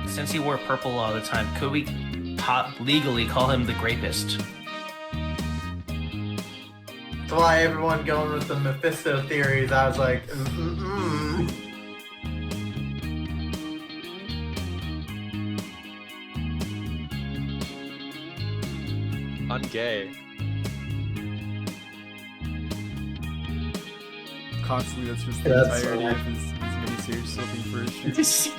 Since he wore purple all the time, could we legally call him the Grapist? That's why everyone going with the Mephisto theories. I was like, I'm gay. Constantly, that's just the That's entirety fine. of his miniseries looking for a shoot.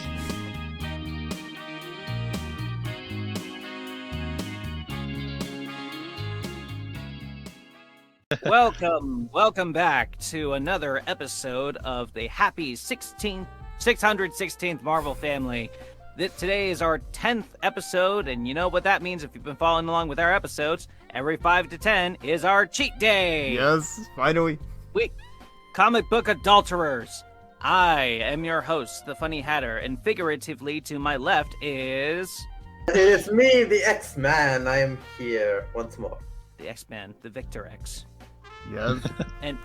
Welcome back to another episode of the happy 616th Marvel family. Today is our 10th episode, and you know what that means if you've been following along with our episodes. Every 5 to 10 is our cheat day. Yes, finally. Comic book adulterers. I am your host, the Funny Hatter, and figuratively to my left is it is me, the X-Man. I am here once more. the X-Man, the Victor X. Yes. And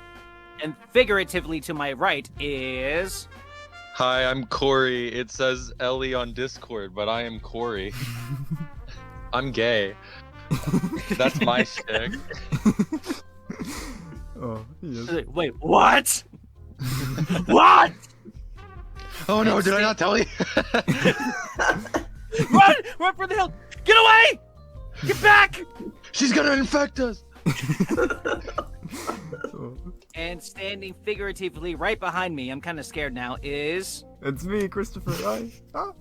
figuratively to my right is Hi, I'm Kori. It says Ellie on Discord, but I am Kori. I'm gay. That's my shtick. Oh, yes. Wait, what? What? Oh no, did I not tell you? Run for the hill! Get away! Get back! She's gonna infect us! Oh, And standing figuratively right behind me, I'm kind of scared now, is it's me, Christopher. Hi. Ah.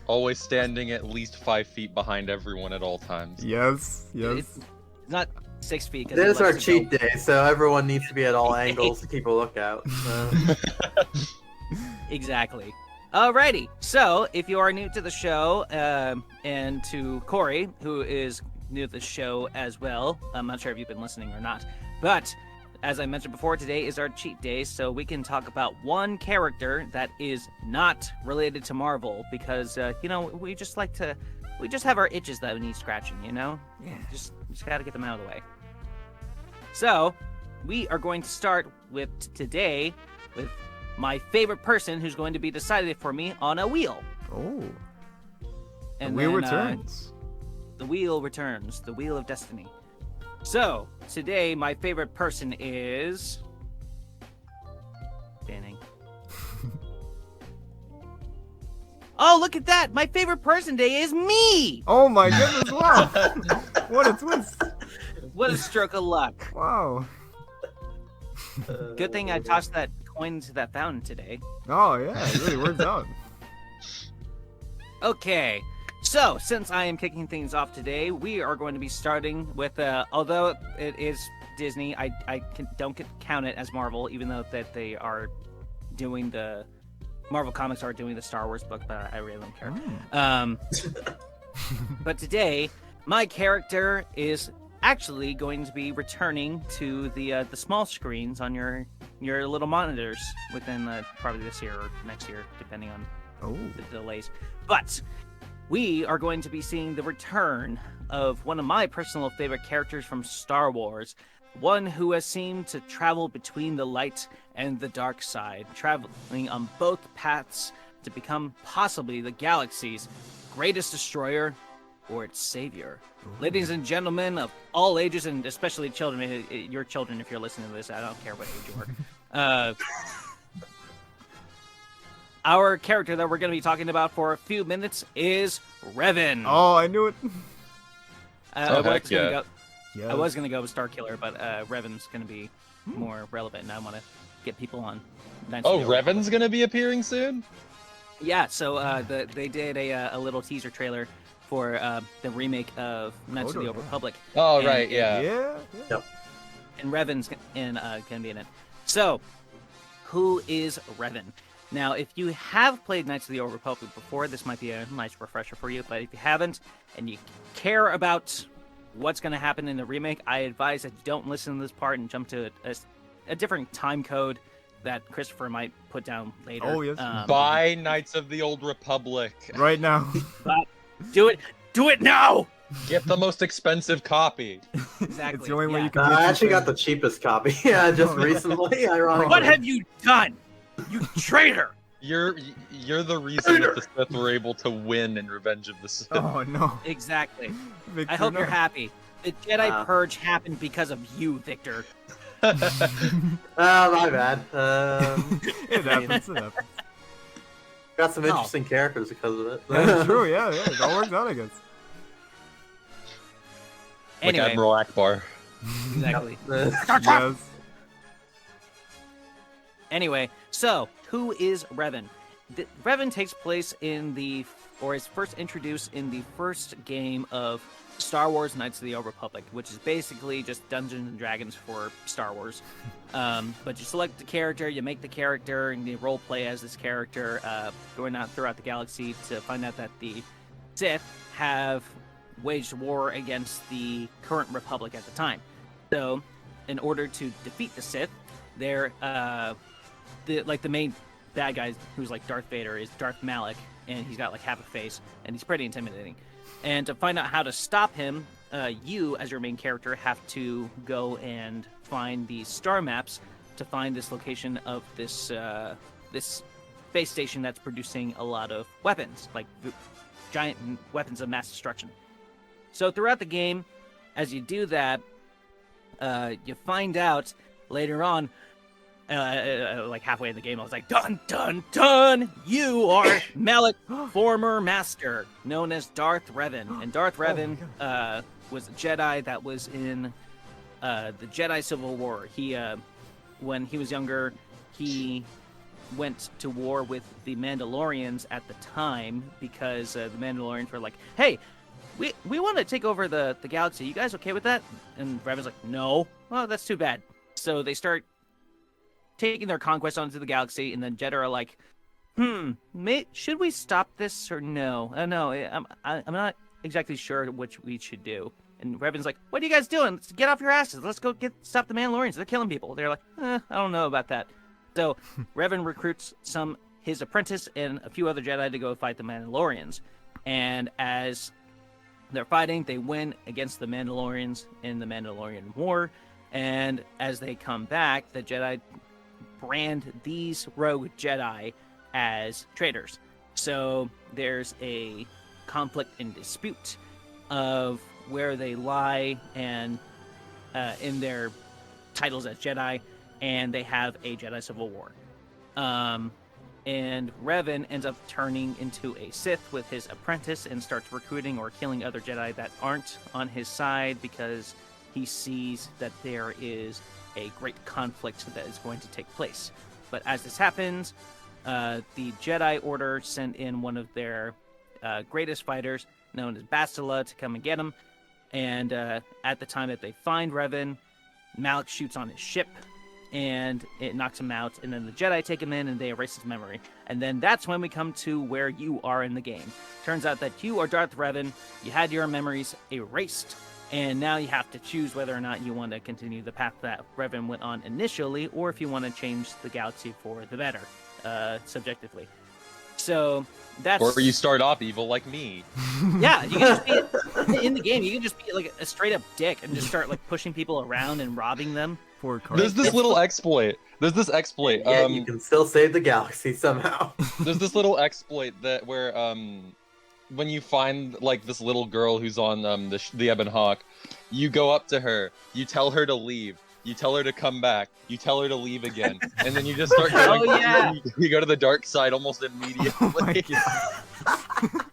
Always standing at least 5 feet behind everyone at all times. Yes, yes. It's not 6 feet. 'cause It he is our likes to cheat go- day, so everyone needs to be at all angles to keep a lookout. Exactly. Alrighty. So, if you are new to the show, and to Kori, who is new to the show as well, I'm not sure if you've been listening or not, but as I mentioned before, today is our cheat day, so we can talk about one character that is not related to Marvel, because, we just have our itches that we need scratching, you know? Yeah. Just gotta get them out of the way. So, we are going to start with today with my favorite person who's going to be decided for me on a wheel. Oh. And the wheel then, returns. The wheel returns. The wheel of destiny. So, today my favorite person is Fanning. Oh, look at that! My favorite person today is me! Oh my goodness! Wow. What a twist! What a stroke of luck. Wow. Good thing I tossed that coin into that fountain today. Oh yeah, it really worked out. Okay, so since I am kicking things off today, we are going to be starting with, although it is Disney, I don't count it as Marvel, even though that they are doing the Marvel Comics are doing the Star Wars book, but I really don't care. But today, my character is actually going to be returning to the small screens on your little monitors within probably this year or next year, depending on Oh. the delays. But we are going to be seeing the return of one of my personal favorite characters from Star Wars, one who has seemed to travel between the light and the dark side, traveling on both paths to become possibly the galaxy's greatest destroyer or its savior. Ladies and gentlemen of all ages, and especially children, your children if you're listening to this, I don't care what age you are. Our character that we're going to be talking about for a few minutes is Revan. Oh, I knew it. I Yes. was going to go with Starkiller, but Revan's going to be more relevant, and I want to get people on. Knights of Oh, the Old Revan's gonna be appearing soon? Yeah, so they did a little teaser trailer for the remake of Knights of the Old Republic. Oh, And- right, yeah. Yeah. And Revan's gonna be in it. So, who is Revan? Now, if you have played Knights of the Old Republic before, this might be a nice refresher for you. But if you haven't, and you care about what's going to happen in the remake, I advise that you don't listen to this part and jump to a different time code that Christopher might put down later. Oh, yes. Buy Knights of the Old Republic. Right now. Do it now! Get the most expensive copy. Exactly. It's the only way yeah. you can. I actually got the cheapest copy. Yeah, just recently. Ironically. What have you done, you traitor? You're the reason that the Sith were able to win in Revenge of the Sith. Oh no. Exactly. Victor, I hope you're no. happy. The Jedi Wow. Purge happened because of you, Victor. My bad. It happens. It happens. Got some interesting characters because of it. That's true. Yeah. It all works out, I guess. Like Anyway, Admiral Akbar. exactly. Yes. Anyway, so who is Revan? Revan takes place is first introduced in the first game of Star Wars Knights of the Old Republic, which is basically just Dungeons and Dragons for Star Wars. But you select the character, you make the character, and you role play as this character, going out throughout the galaxy to find out that the Sith have waged war against the current Republic at the time. So, in order to defeat the Sith, they're the main bad guy, who's like Darth Vader, is Darth Malak, and he's got like half a face, and he's pretty intimidating. And to find out how to stop him, you, as your main character, have to go and find these star maps to find this location of this space station that's producing a lot of weapons, like giant weapons of mass destruction. So throughout the game, as you do that, you find out later on, like halfway in the game, I was like, dun, dun, dun! You are Malak's former master, known as Darth Revan. And Darth Revan was a Jedi that was in the Jedi Civil War. He, when he was younger, he went to war with the Mandalorians at the time because the Mandalorians were like, hey, we want to take over the galaxy. You guys okay with that? And Revan's like, no. Well, that's too bad. So they start taking their conquest onto the galaxy, and then Jedi are like, should we stop this or no? No, I'm not exactly sure which we should do. And Revan's like, what are you guys doing? Let's get off your asses. Let's go stop the Mandalorians. They're killing people. They're like, I don't know about that. So Revan recruits his apprentice and a few other Jedi to go fight the Mandalorians. And as they're fighting, they win against the Mandalorians in the Mandalorian War. And as they come back, the Jedi brand these rogue Jedi as traitors. So there's a conflict and dispute of where they lie and in their titles as Jedi, and they have a Jedi Civil War. And Revan ends up turning into a Sith with his apprentice and starts recruiting or killing other Jedi that aren't on his side because he sees that there is a great conflict that is going to take place. But as this happens, the Jedi Order send in one of their greatest fighters, known as Bastila, to come and get him. And at the time that they find Revan, Malak shoots on his ship, and it knocks him out. And then the Jedi take him in, and they erase his memory. And then that's when we come to where you are in the game. Turns out that you are Darth Revan. You had your memories erased. And now you have to choose whether or not you want to continue the path that Revan went on initially, or if you want to change the galaxy for the better, subjectively. So that's... Or you start off evil like me. Yeah, you can just be... In the game, you can just be like a straight-up dick and just start like pushing people around and robbing them. Poor Kori. There's this little exploit. Yeah, you can still save the galaxy somehow. There's this little exploit where when you find like this little girl who's on the Ebon Hawk, you go up to her, you tell her to leave, you tell her to come back, you tell her to leave again, and then you just start going. Oh, yeah. You go to the dark side almost Oh immediately.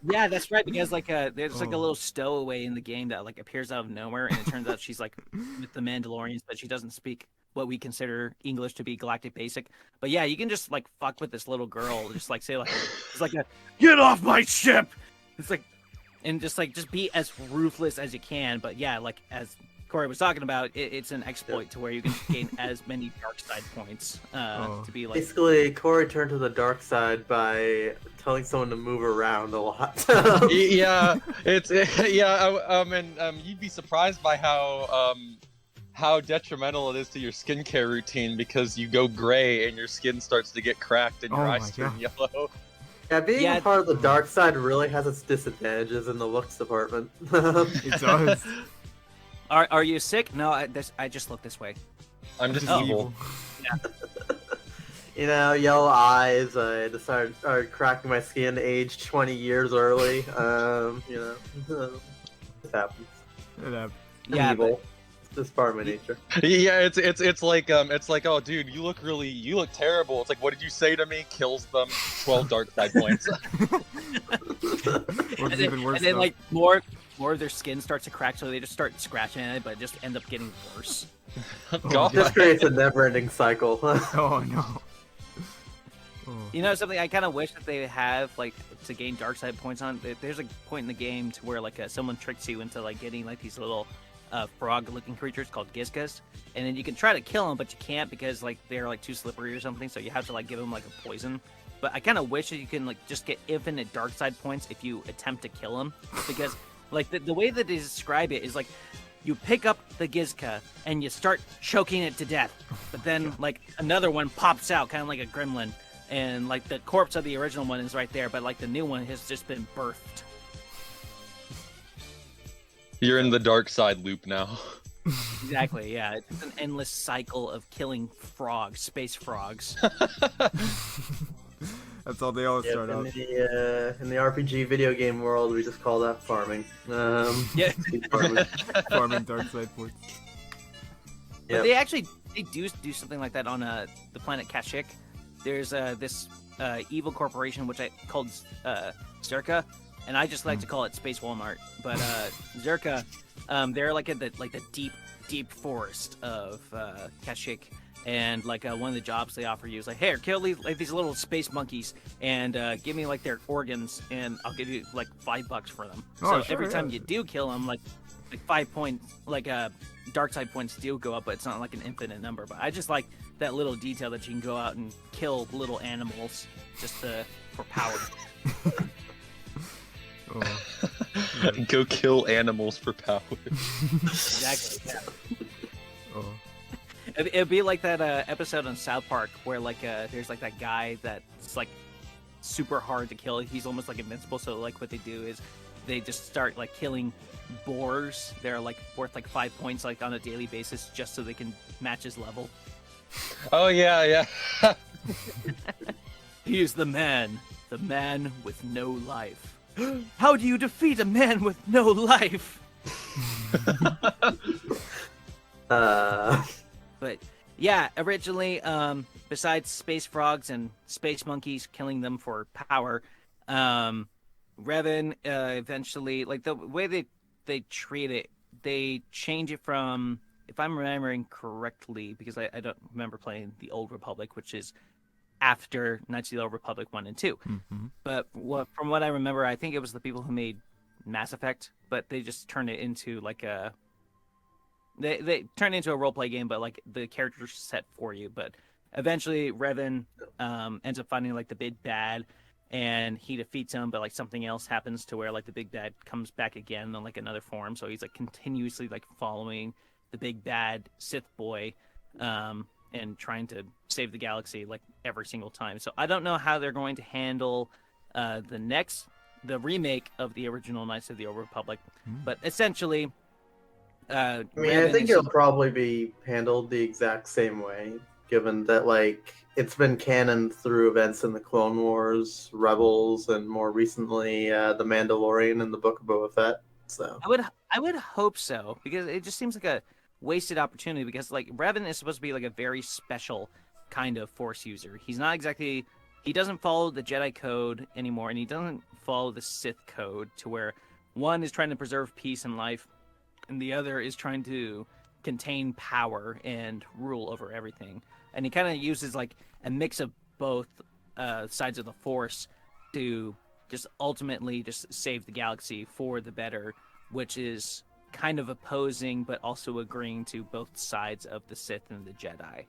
Yeah, that's right, because like there's like a little stowaway in the game that like appears out of nowhere, and it turns out she's like with the Mandalorians, but she doesn't speak what we consider English to be galactic basic. But yeah, you can just like fuck with this little girl, just like say like it's like get off my ship. It's like, and just be as ruthless as you can. But yeah, like as Kori was talking about, it's an exploit to where you can gain as many dark side points to be like. Basically, Kori turned to the dark side by telling someone to move around a lot. Yeah, and you'd be surprised by how detrimental it is to your skincare routine because you go gray and your skin starts to get cracked and your Oh eyes my turn God. yellow. Yeah, being Yeah. a part of the dark side really has its disadvantages in the looks department. It does. Are you sick? No, I just look this way. I'm just Just evil. You know, yellow eyes. I decided started cracking my skin aged 20 years early. You know, it happens. It happens. I'm Yeah, evil. It's just part of my nature. Yeah, it's like oh dude, you look terrible. It's like, what did you say to me? Kills them. 12 dark side points. What's even worse and then though. like more of their skin starts to crack, so they just start scratching at it, but it just end up getting worse. God. This creates a never-ending cycle. Oh no. Oh. You know something? I kind of wish that they have like to gain dark side points on. There's a point in the game to where like someone tricks you into like getting like these little frog-looking creatures called Gizkas, and then you can try to kill them, but you can't because like they're like too slippery or something. So you have to like give them like a poison. But I kind of wish that you can like just get infinite dark side points if you attempt to kill them, because like the way that they describe it is like you pick up the Gizka and you start choking it to death, but then like another one pops out, kind of like a gremlin, and like the corpse of the original one is right there, but like the new one has just been birthed. You're in the dark side loop now. Exactly, yeah. It's an endless cycle of killing frogs, space frogs. That's all they always Yep, start out. in the RPG video game world, we just call that farming. Yeah. Farming. Farming dark side points. But Yep. they actually do something like that on the planet Kashyyyk. There's this evil corporation which I called Zerka, and I just like to call it Space Walmart. But Zerka, they're like in the deep forest of Kashyyyk, and like one of the jobs they offer you is like, hey, kill these little space monkeys and give me like their organs, and I'll give you like $5 for them. Oh, So sure, every time yeah. you do kill them, like 5 points, like dark side points do go up, but it's not like an infinite number. But I just like that little detail that you can go out and kill little animals just for power. Oh. Go kill animals for power. Exactly. Yeah. Oh. It'd be like that episode on South Park where like there's like that guy that's like super hard to kill. He's almost like invincible. So like what they do is they just start like killing boars. They're like worth like 5 points like on a daily basis just so they can match his level. Oh yeah. He is the man with no life. How do you defeat a man with no life? But yeah, originally, besides space frogs and space monkeys killing them for power, Revan eventually, like the way they treat it, they change it from, if I'm remembering correctly, because I don't remember playing the Old Republic, which is after Knights of the Old Republic 1 and 2. Mm-hmm. But from what I remember, I think it was the people who made Mass Effect, but they just turned it into like a... They turned it into a role-play game, but like the characters set for you. But eventually Revan ends up finding like the big bad, and he defeats him, but like something else happens to where like the big bad comes back again in like another form. So he's like continuously like following the big bad Sith boy, and trying to save the galaxy like every single time. So I don't know how they're going to handle the remake of the original Knights of the Old Republic, but essentially, I mean, I think it'll probably be handled the exact same way, given that like it's been canon through events in the Clone Wars, Rebels, and more recently the Mandalorian and the Book of Boba Fett. So I would hope so, because it just seems like a wasted opportunity, because like Revan is supposed to be like a very special kind of Force user. He doesn't follow the Jedi code anymore, and he doesn't follow the Sith code, to where one is trying to preserve peace and life, and the other is trying to contain power and rule over everything. And he kind of uses like a mix of both sides of the Force to just ultimately just save the galaxy for the better, which is kind of opposing but also agreeing to both sides of the Sith and the Jedi.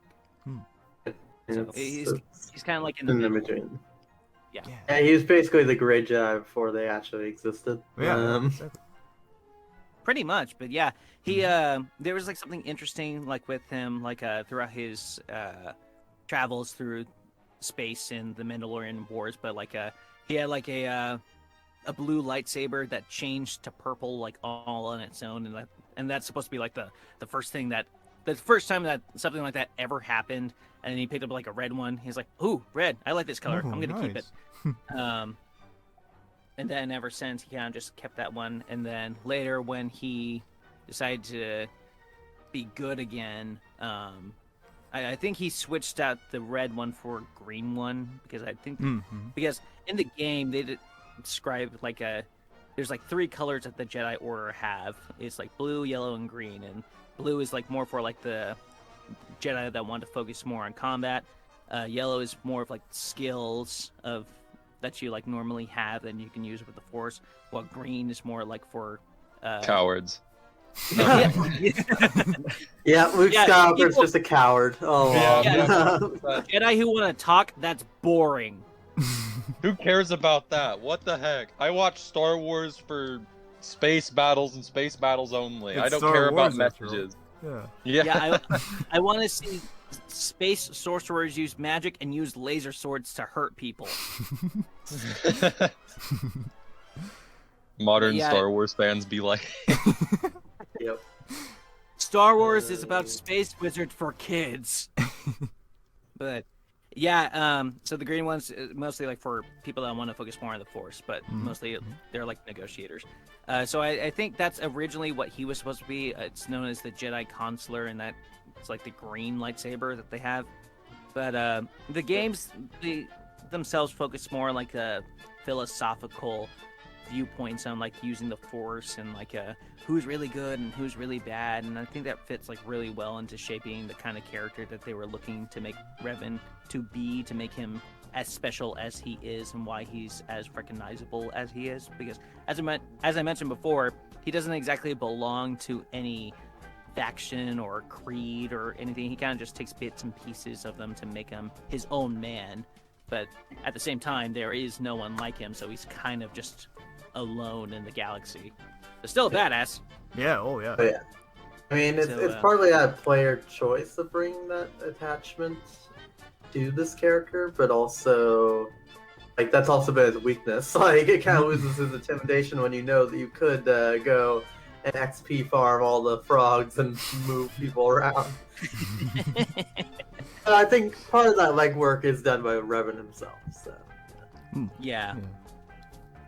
So he's kind of like in the middle. between. Yeah. Yeah, he was basically the Grey Jedi before they actually existed. Yeah. Exactly. Pretty much, but yeah, he there was like something interesting like with him, like throughout his travels through space in the Mandalorian Wars, but like he had like a blue lightsaber that changed to purple like all on its own, and that's supposed to be like the first thing that the first time that something like that ever happened. And he picked up like a red one. He's like, "Ooh, red! I like this color. I'm gonna keep it." And then ever since, he kind of just kept that one. And then later, when he decided to be good again, I think he switched out the red one for a green one because I think because in the game they describe like there's like 3 colors that the Jedi Order have. It's like blue, yellow, and green. And blue is like more for like the Jedi that want to focus more on combat. Yellow is more of like skills that you like normally have and you can use with the Force. While green is more like for cowards. Yeah, Luke Skywalker's just a coward. Oh, Jedi who want to talk, that's boring. Who cares about that? What the heck? I watch Star Wars for space battles and space battles only. It's I don't Star care about Wars, after all. messages. Yeah. I want to see space sorcerers use magic and use laser swords to hurt people. Modern Star Wars fans be like, yep. Star Wars is about space wizards for kids. But yeah, so the green ones mostly like for people that want to focus more on the Force, but mostly they're like negotiators. So I think that's originally what he was supposed to be. It's known as the Jedi Consular, and that it's like the green lightsaber that they have. But the games themselves focus more on like a philosophical viewpoints on like using the Force and like who's really good and who's really bad, and I think that fits like really well into shaping the kind of character that they were looking to make Revan to be, to make him as special as he is and why he's as recognizable as he is. Because as I mentioned before, he doesn't exactly belong to any faction or creed or anything. He kind of just takes bits and pieces of them to make him his own man, but at the same time there is no one like him, so he's kind of just alone in the galaxy, but still a badass. Yeah. Oh yeah. But yeah. I mean, it's partly a player choice of bringing that attachment to this character, but also like that's also been his weakness. Like it kind of loses his intimidation when you know that you could go and XP farm all the frogs and move people around. I think part of that legwork is done by Revan himself. So yeah.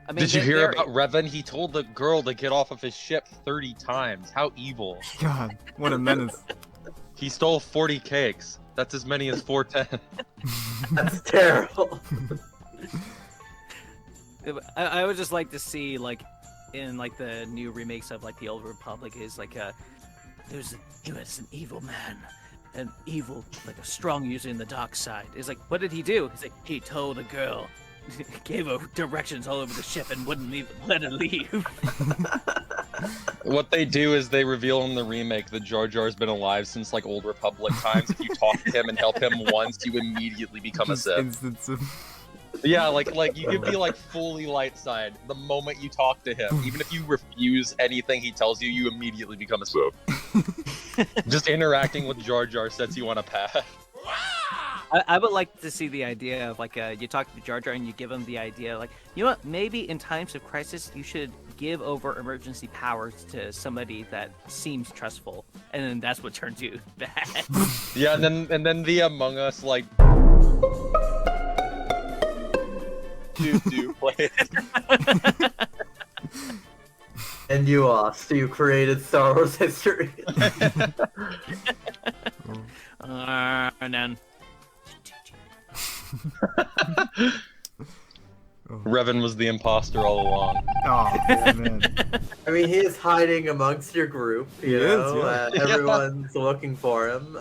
I mean, did you hear about Revan? He told the girl to get off of his ship 30 times. How evil. God, what a menace. He stole 40 cakes. That's as many as 410. That's terrible. I would just like to see, like, in like the new remakes of like the Old Republic, is like he was an evil man, an evil, like a strong user in the dark side. It's like, what did he do? He's like, he told a girl, gave her directions all over the ship and wouldn't let her leave. What they do is they reveal in the remake that Jar Jar's been alive since like Old Republic times. If you talk to him and help him once, you immediately become a Sith. Yeah, like you can be like fully light side the moment you talk to him. Even if you refuse anything he tells you, you immediately become a Sith. Just interacting with Jar Jar sets you on a path. I would like to see the idea of like you talk to Jar Jar and you give him the idea like, you know what, maybe in times of crisis you should give over emergency powers to somebody that seems trustful, and then that's what turns you bad. Yeah, and then the Among Us like do play. And you lost. You created Star Wars history. And then Revan was the imposter all along. Oh, yeah, man. I mean, he is hiding amongst your group. You know, everyone's looking for him.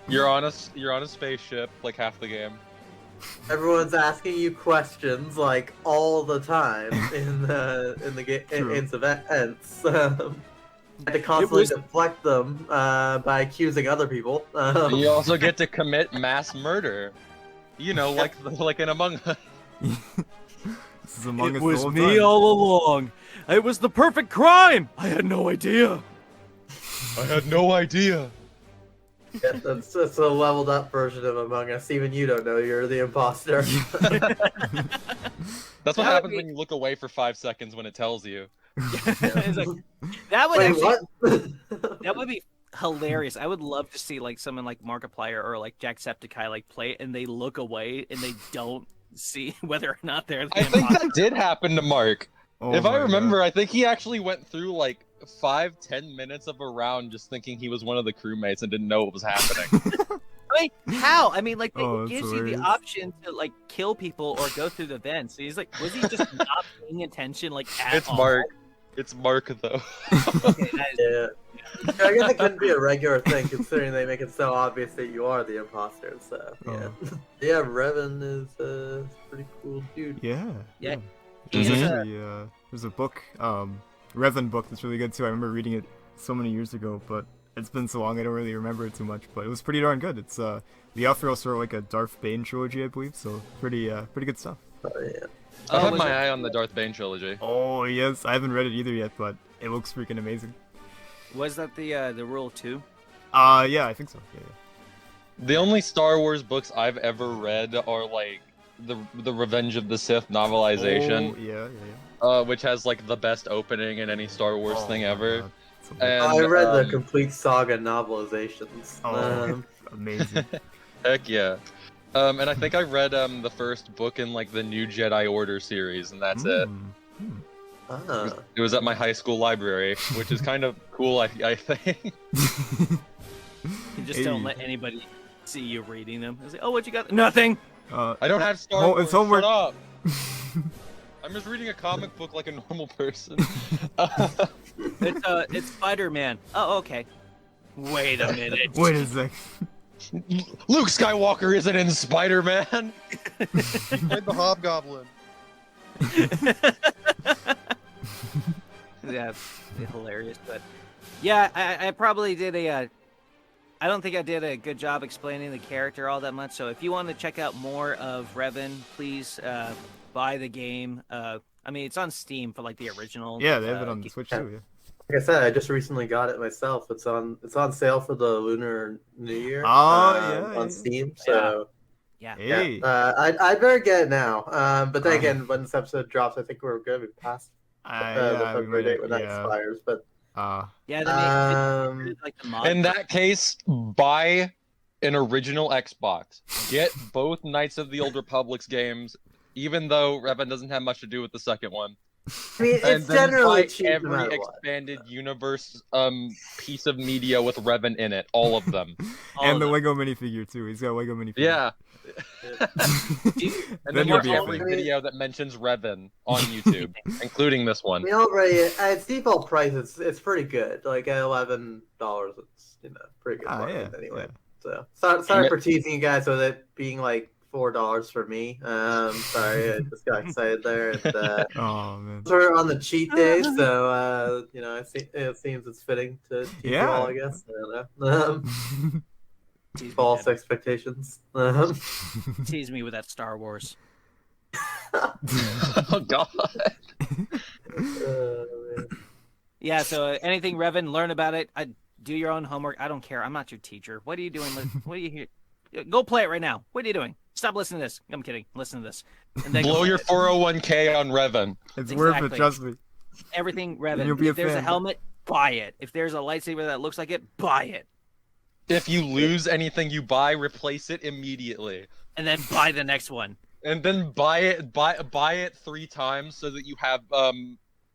You're on a spaceship like half the game. Everyone's asking you questions like all the time in events. To constantly deflect them by accusing other people. You also get to commit mass murder. You know, like an Among Us. This is Among Us. It was me all along. It was the perfect crime. I had no idea. I had no idea. Yeah, that's a leveled up version of Among Us. Even you don't know you're the imposter. That's what That would happens be- when you look away for 5 seconds when it tells you. It's like, that would Wait, actually what? that would be hilarious. I would love to see like someone like Markiplier or like Jacksepticeye like play it and they look away and they don't see whether or not they're the I think imposter. that did happen to Mark. Oh If I my remember, God. I think he actually went through like 5-10 minutes of a round just thinking he was one of the crewmates and didn't know what was happening. I mean, how? I mean, like, Oh, it that's gives you the hilarious. option to like kill people or go through the vents. He's like, was he just not paying attention like at It's all? Mark. It's Mark though. Okay, that is- Yeah. I guess it couldn't be a regular thing considering they make it so obvious that you are the imposter. So yeah, yeah. Revan is a pretty cool dude. Yeah. Yeah. There's He's, actually there's a book, Revan book that's really good too. I remember reading it so many years ago, but it's been so long I don't really remember it too much. But it was pretty darn good. It's the author also wrote like a Darth Bane trilogy, I believe. So pretty good stuff. Oh, yeah. I have was my it- eye on the Darth Bane trilogy. Oh yes, I haven't read it either yet, but it looks freaking amazing. Was that the rule 2? Yeah, I think so. Yeah. The only Star Wars books I've ever read are like the Revenge of the Sith novelization, Oh, yeah. which has like the best opening in any Star Wars Oh thing my ever. God. It's a And, I read the um, complete saga novelizations. Oh. amazing. Heck yeah. And I think I read the first book in like the New Jedi Order series, and that's it. Mm. Ah. It was at my high school library, which is kind of cool, I think. You just don't Hey. let anybody see you reading them. It's like, oh, what you got? Nothing. I don't have Star Oh, Wars. it's homework. Shut up. I'm just reading a comic book like a normal person. It's Spider-Man. Oh, okay. Wait a minute. Wait a sec. Luke Skywalker isn't in Spider-Man. He played the Hobgoblin. Yeah, it's hilarious. But yeah, I probably did I don't think I did a good job explaining the character all that much. So if you want to check out more of Revan, please buy the game. I mean, it's on Steam for like the original. Yeah, they have it on the Switch yeah. too. Yeah. Like I said, I just recently got it myself. It's on sale for the Lunar New Year. Oh, yeah, on yeah. Steam. So Yeah. Hey. I'd better get it now. But then Uh-huh. again, when this episode drops, I think we're gonna be past the Yeah, we February date when that yeah. expires. But Yeah, then um, like the mod. In that case, buy an original Xbox. Get both Knights of the Old Republic's games, even though Revan doesn't have much to do with the second one. I mean, And it's then generally buy cheap no every matter what. expanded universe piece of media with Revan in it, all of them. All And of the them. Lego minifigure too. He's got a Lego minifigure. Yeah. And then you'll watch be every happy. video that mentions Revan on YouTube, including this I one. mean, already at its default price, it's pretty good. Like at $11, it's pretty good market yeah, anyway. yeah. So sorry for teasing you guys with it being like $4 for me. Sorry, I just got excited there. And, Oh man. we're on the cheat day, so it seems it's fitting to tease you all. I guess I don't know. Tease me, False man. expectations. Tease me with that Star Wars. Oh god. Man. Yeah, so anything Revan, learn about it. Do your own homework. I don't care. I'm not your teacher. What are you doing? What are you here? Go play it right now. What are you doing? Stop listening to this. I'm kidding. Listen to this. And then go Blow play your it. 401k on Revan. It's worth Exactly. it, trust me. Everything You'll Revan. be a If there's a fan. helmet, buy it. If there's a lightsaber that looks like it, buy it. If you lose anything you buy, replace it immediately. And then buy the next one. And then buy it 3 times so that you have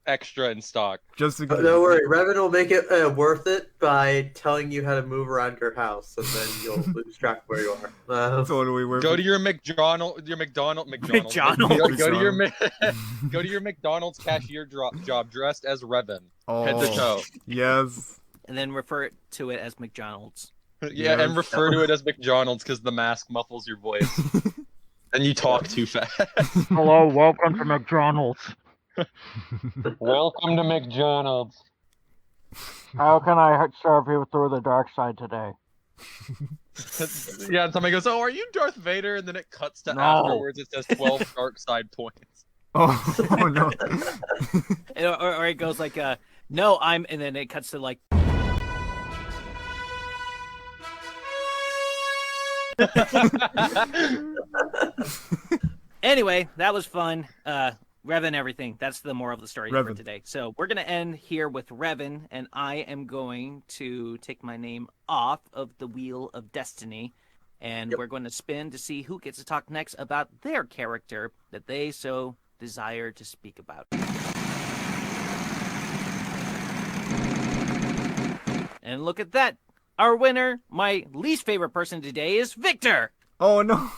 extra in stock. Just But because. don't worry, Revan will make it worth it by telling you how to move around your house, and then you'll lose track of where you are. Totally worth Go it. to your McDonald's. Go to your McDonald's cashier job dressed as Revan, head to toe. Yes. And then refer to it as McDonald's. Yeah, and refer to it as McDonald's because the mask muffles your voice, and you talk too fast. Hello, welcome to McDonald's. Welcome to McDonald's. How can I serve you through the dark side today? Yeah, and somebody goes, "Oh, are you Darth Vader?" And then it cuts to No. afterwards. It says 12 dark side points. Oh no. Or it goes like, no, I'm, and then it cuts to like. Anyway, that was fun. Revan, everything. That's the moral of the story for Revan. today. So we're going to end here with Revan, and I am going to take my name off of the Wheel of Destiny, and we're going to spin to see who gets to talk next about their character that they so desire to speak about. And look at that. Our winner, my least favorite person today, is Victor. Oh no!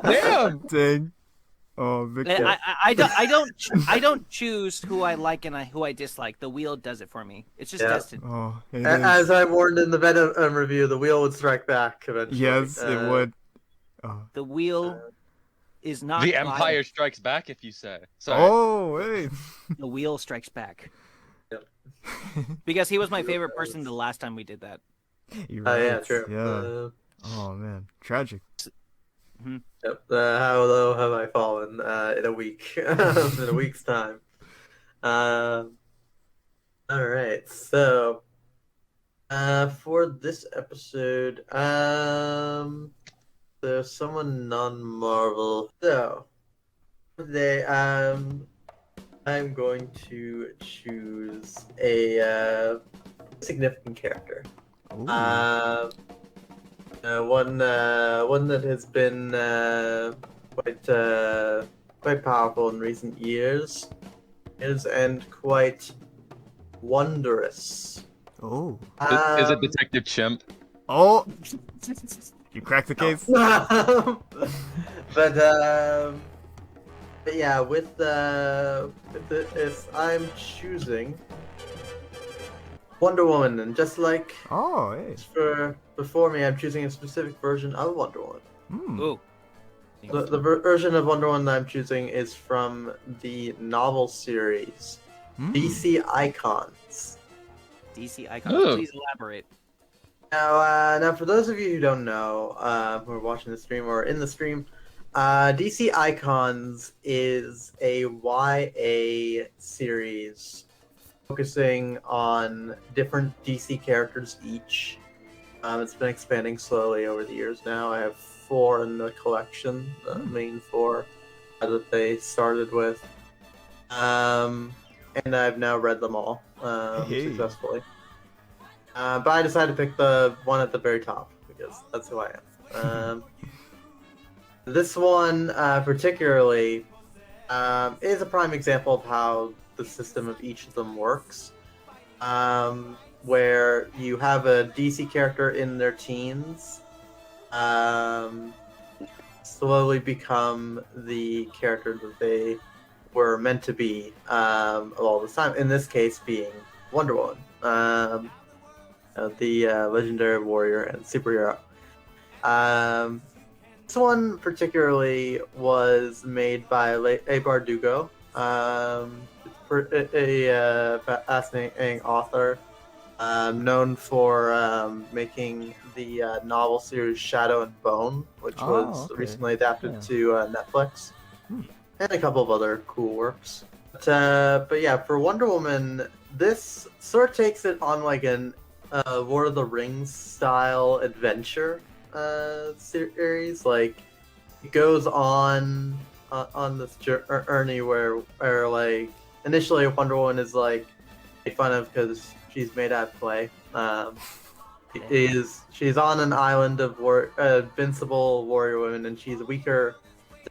Damn! Dang. Oh, Victor. I don't choose who I like and who I dislike. The wheel does it for me. It's just destiny. Oh, it is. As I warned in the Venom review, the wheel would strike back eventually. Yes, it would. Oh. The wheel is not. The Empire strikes back, if you say. Sorry. Oh, wait. The wheel strikes back. Yep. Because he was my favorite person the last time we did that. You're right. Yeah, true. Yeah. Oh man, tragic. Yep. How low have I fallen in a week? In a week's time. All right. So, for this episode, there's someone non-Marvel. So, today, I'm going to choose a significant character. Ooh. One that has been quite powerful in recent years, and quite wondrous. Oh. Is it Detective Chimp? Oh. You cracked the case. But yeah, with this, I'm choosing Wonder Woman, and just like Hey. before me, I'm choosing a specific version of Wonder Woman. Ooh. The version of Wonder Woman that I'm choosing is from the novel series DC Icons. DC Icons. Ooh. Please elaborate. Now, for those of you who don't know, who are watching the stream or in the stream, DC Icons is a YA series focusing on different DC characters each. It's been expanding slowly over the years now. I have 4 in the collection, the main 4 that they started with. And I've now read them all successfully. But I decided to pick the one at the very top because that's who I am. This one particularly is a prime example of how the system of each of them works, where you have a DC character in their teens slowly become the character that they were meant to be all this time, in this case being Wonder Woman, the legendary warrior and superhero. This one particularly was made by A. Bardugo, a fascinating author, known for making the novel series Shadow and Bone, which was recently adapted to Netflix, and a couple of other cool works. But yeah, for Wonder Woman, this sort of takes it on like an Lord of the Rings style adventure series. Like, it goes on this journey where like initially Wonder Woman is like made fun of because she's made out of clay. She's on an island of invincible warrior women, and she's weaker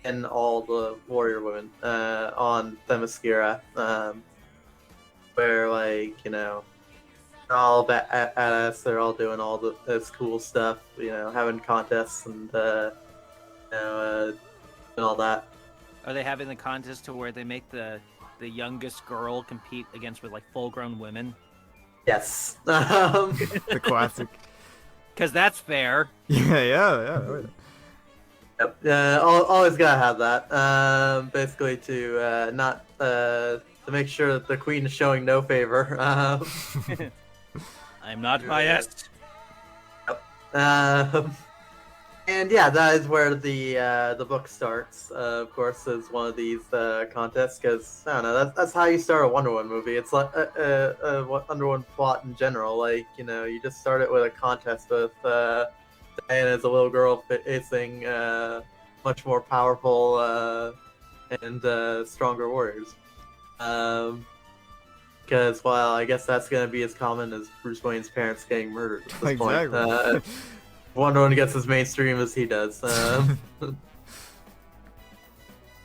than all the warrior women on Themyscira, where, like, you know, they're all at us. They're all doing all this cool stuff, you know, having contests and you know, and all that. Are they having the contest to where they make the youngest girl compete against with like full-grown women? Yes. The classic. Because that's fair. Yeah. Yep. Always gotta have that. Basically to not to make sure that the queen is showing no favor. I'm not biased. Yep. And yeah, that is where the book starts. Of course, as one of these contests, because I don't know, that's how you start a Wonder Woman movie. It's like a Wonder Woman plot in general. Like, you know, you just start it with a contest with Diana's a little girl facing much more powerful and stronger warriors. Because while I guess that's going to be as common as Bruce Wayne's parents getting murdered at this point, Wonder Woman gets as mainstream as he does.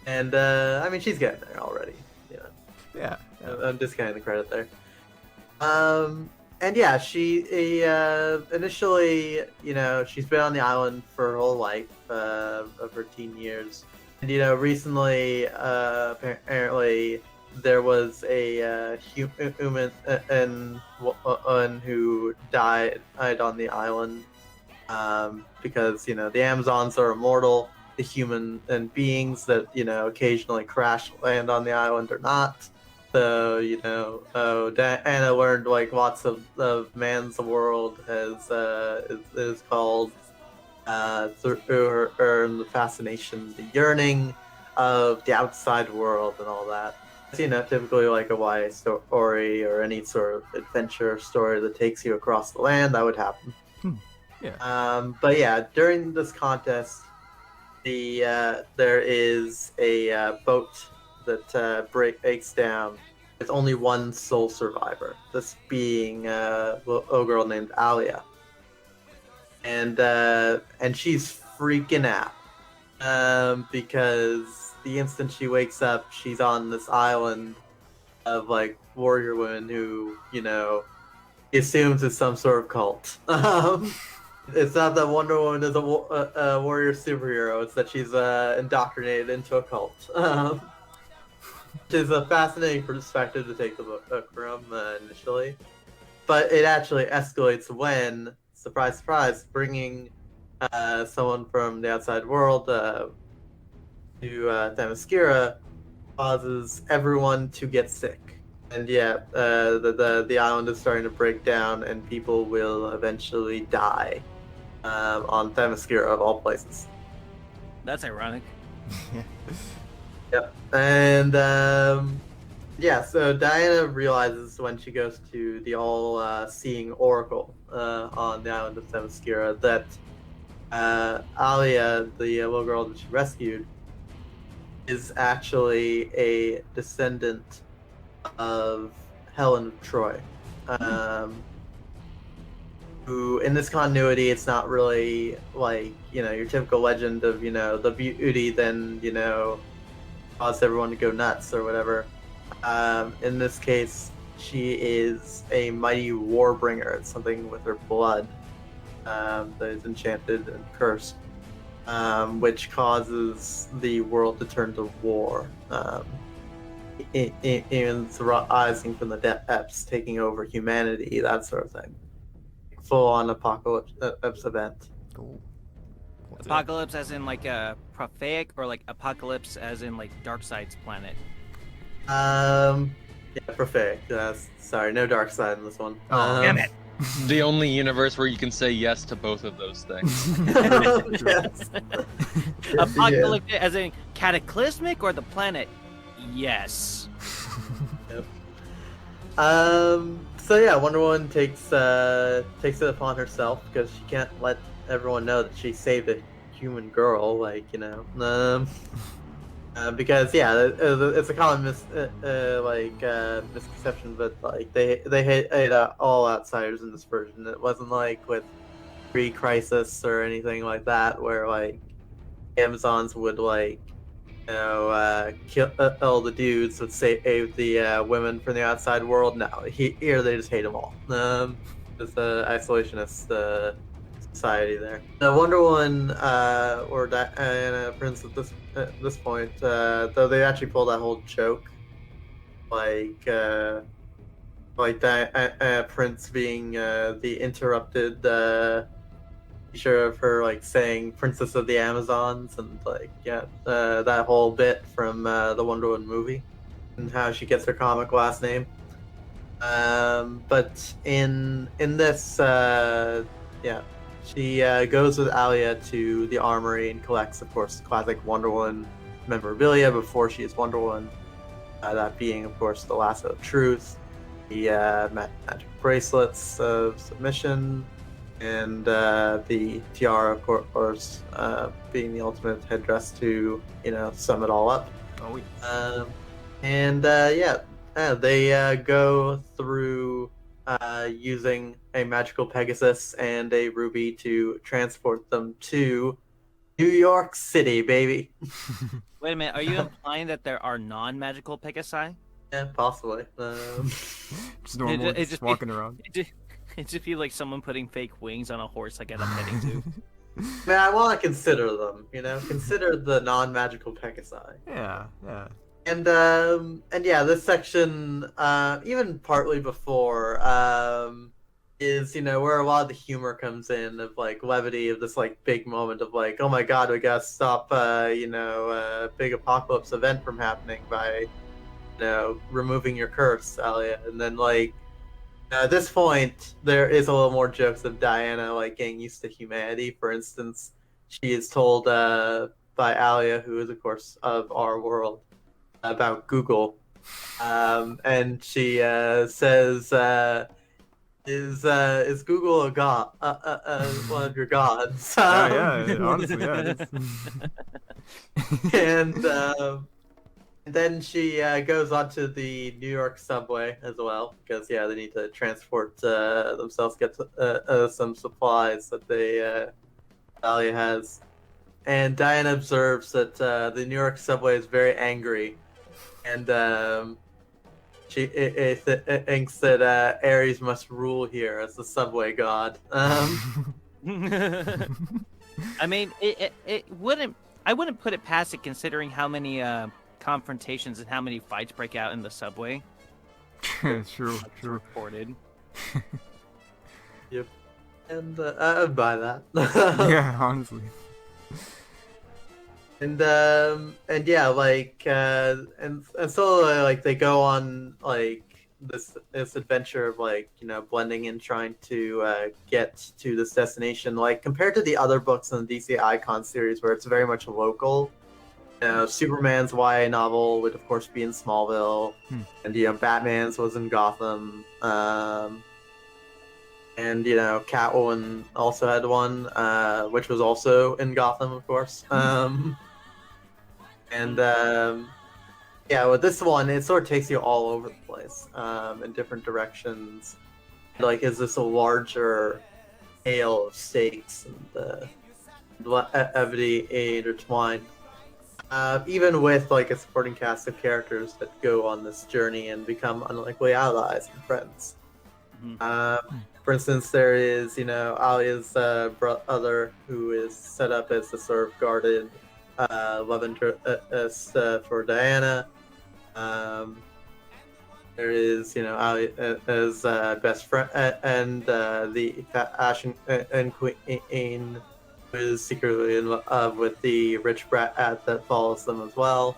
And I mean, she's getting there already. You know. Yeah. I'm discounting the credit there. And yeah, she initially, you know, she's been on the island for her whole life, of her teen years. And, you know, recently, apparently, there was a human who died on the island, because, you know, the Amazons are immortal. The human and beings that, you know, occasionally crash land on the island are not. So, you know, Diana learned like lots of man's world is called through her and the fascination, the yearning of the outside world and all that. You know, typically like a YA story or any sort of adventure story that takes you across the land, that would happen. Yeah. But yeah, during this contest, there is a boat that breaks down. There's only one sole survivor, this being a little girl named Alia, and she's freaking out because the instant she wakes up, she's on this island of like warrior women who, you know, assumes is some sort of cult. It's not that Wonder Woman is a warrior superhero. It's that she's indoctrinated into a cult. Which is a fascinating perspective to take the book from initially. But it actually escalates when, surprise, surprise, bringing someone from the outside world to Themyscira causes everyone to get sick. And yeah, the island is starting to break down and people will eventually die on Themyscira of all places. That's ironic. Yep. And yeah, so Diana realizes when she goes to the all-seeing oracle on the island of Themyscira that Alia, the little girl that she rescued, is actually a descendant of Helen of Troy. Who, in this continuity, it's not really like, you know, your typical legend of, you know, the beauty then, you know, caused everyone to go nuts or whatever. In this case, she is a mighty warbringer. It's something with her blood that is enchanted and cursed, which causes the world to turn to war. It's rising from the depths, taking over humanity, that sort of thing. Full-on apocalypse event. Cool. Apocalypse as in like a prophetic, or like apocalypse as in like Darkseid's planet? Yeah, prophetic. Sorry, no dark side in this one. Damn it. The only universe where you can say yes to both of those things. Yes. Apocalyptic as in cataclysmic, or the planet? Yes. Yep. So yeah, Wonder Woman takes it upon herself because she can't let everyone know that she saved a human girl, like, you know, because yeah, it's a common misconception, but like they hate all outsiders in this version. It wasn't like with pre-Crisis or anything like that, where like Amazons would like, you know, kill all the dudes would save the women from the outside world. No, here they just hate them all. It's an isolationist society there. The Wonder Woman or Diana Prince at this point, though they actually pull that whole joke, like Diana Prince being the interrupted feature of her like saying Princess of the Amazons, and like that whole bit from the Wonder Woman movie and how she gets her comic last name. But in this she goes with Alia to the armory and collects, of course, classic Wonder Woman memorabilia before she is Wonder Woman. That being, of course, the lasso of truth, the magic bracelets of submission, and the tiara, of course, being the ultimate headdress to sum it all up. Oh, wait. And they go through using a magical Pegasus and a ruby to transport them to New York City, baby. Wait a minute, are you implying that there are non-magical Pegasi? Yeah, possibly. Just normal, just walking around. It just feel like someone putting fake wings on a horse like I'm heading to. Man, I want to consider them. Consider the non-magical Pegasi. Yeah. And yeah, this section, even partly before, is where a lot of the humor comes in of like levity of this like big moment of like, oh my god, we gotta stop a big apocalypse event from happening by removing your curse, Alia. And then like at this point there is a little more jokes of Diana like getting used to humanity. For instance, she is told by Alia, who is of course of our world, about Google, and she says, "Is Google a god? One of your gods?" Yeah, honestly, yeah. It is. And then she goes onto the New York subway as well, because they need to transport themselves, get some supplies that Dahlia has. And Diana observes that the New York subway is very angry, and she thinks that Ares must rule here as the subway god. I mean, it wouldn't. I wouldn't put it past it, considering how many confrontations and how many fights break out in the subway. True. Reported. Yep. And I'd buy that. Yeah, honestly. And yeah, like and so like they go on like this adventure of like blending and trying to get to this destination. Like compared to the other books in the DC Icon series, where it's very much local. Superman's YA novel would of course be in Smallville, and Batman's was in Gotham. And Catwoman also had one, which was also in Gotham, of course. And yeah, with this one, it sort of takes you all over the place, in different directions. Like, is this a larger scale of stakes and levity intertwined? Even with like a supporting cast of characters that go on this journey and become unlikely allies and friends. For instance, there is Alia's brother, who is set up as the sort of guarded love interest for Diana. There is Ali as best friend, and the Ashen and Queen, who is secretly in love with the rich brat that follows them as well.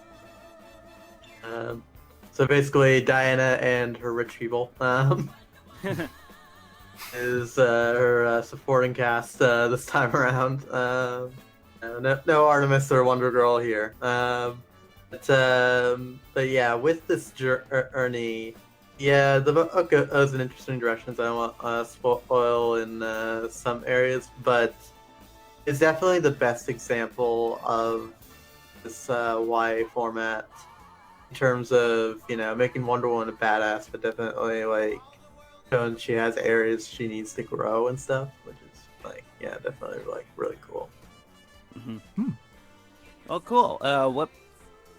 So basically, Diana and her rich people is her supporting cast this time around. No Artemis or Wonder Girl here. But yeah, with this journey, yeah, the book goes in interesting directions. I don't want to spoil in some areas, but it's definitely the best example of this YA format in terms of making Wonder Woman a badass, but definitely like showing she has areas she needs to grow and stuff, which is like definitely like really cool. Oh, cool. What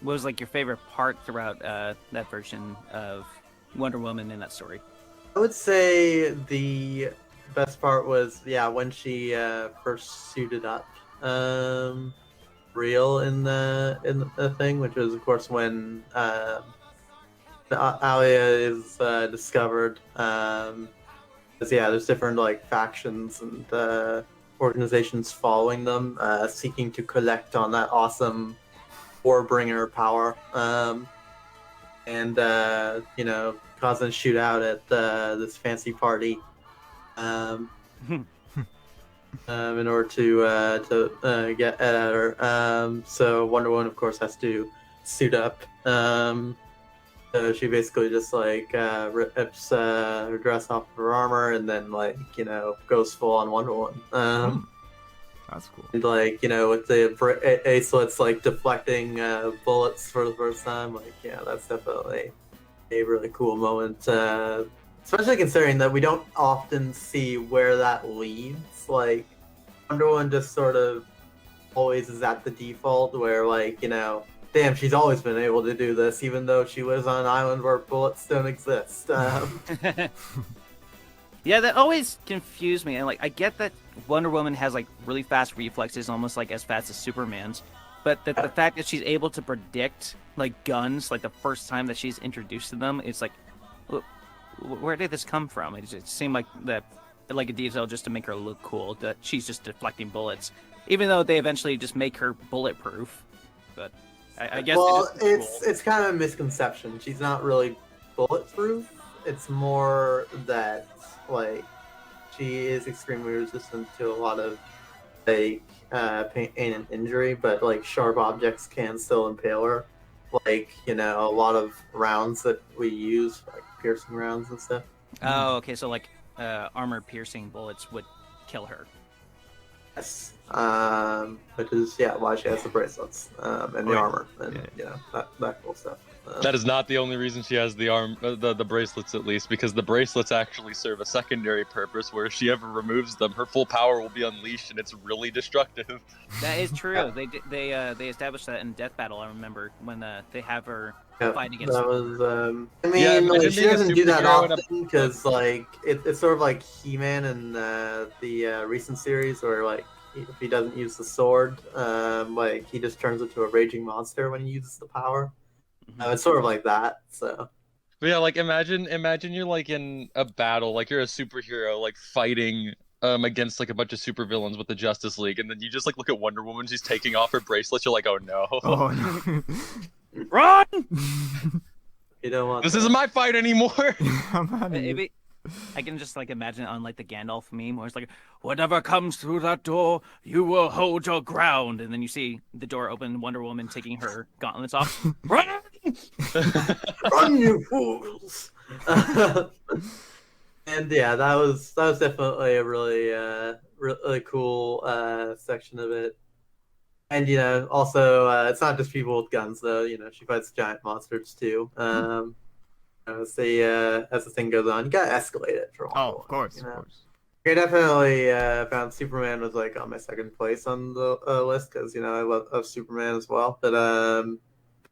was like your favorite part throughout that version of Wonder Woman in that story? I would say the best part was when she first suited up real in the thing, which was of course when Alia is discovered. Because there's different like factions and organizations following them, seeking to collect on that awesome Warbringer power, and causing a shootout at this fancy party, in order to get at her. So Wonder Woman, of course, has to suit up, So she basically just like rips her dress off of her armor and then like goes full on Wonder Woman. That's cool. And like with the acelets like deflecting bullets for the first time, like that's definitely a really cool moment. Especially considering that we don't often see where that leads. Like Wonder Woman just sort of always is at the default where like damn, she's always been able to do this, even though she lives on an island where bullets don't exist. Yeah, that always confused me. And like, I get that Wonder Woman has like really fast reflexes, almost like as fast as Superman's, but the fact that she's able to predict like guns, like the first time that she's introduced to them, it's like, where did this come from? It seemed like like a detail just to make her look cool, that she's just deflecting bullets, even though they eventually just make her bulletproof. But I guess it's kind of a misconception. She's not really bulletproof. It's more that like she is extremely resistant to a lot of like pain and injury, but like sharp objects can still impale her. Like a lot of rounds that we use, like piercing rounds and stuff. Oh, okay. So like armor-piercing bullets would kill her. Yes. Which is why she has the bracelets and the armor and that cool stuff. That is not the only reason she has the bracelets, at least, because the bracelets actually serve a secondary purpose where if she ever removes them, her full power will be unleashed and it's really destructive. That is true. They established that in Death Battle. I remember when they have her fight against. That was she doesn't do that often because like it's sort of like He-Man in the recent series where like if he doesn't use the sword, like he just turns into a raging monster when he uses the power. It's sort of like that. So. But yeah, like imagine you're like in a battle, like you're a superhero, like fighting against like a bunch of supervillains with the Justice League, and then you just like look at Wonder Woman, she's taking off her bracelet. You're like, oh no. Oh no. Run! You don't want this isn't my fight anymore. Maybe I can just like imagine it on like the Gandalf meme where it's like, whatever comes through that door, you will hold your ground. And then you see the door open, Wonder Woman taking her gauntlets off. Run! Run, you fools! And yeah, that was definitely a really cool section of it. And also it's not just people with guns though. She fights giant monsters too. As the thing goes on, you gotta escalate it for a while. Oh, of course. I definitely found Superman was like on my second place on the list because I love Superman as well. But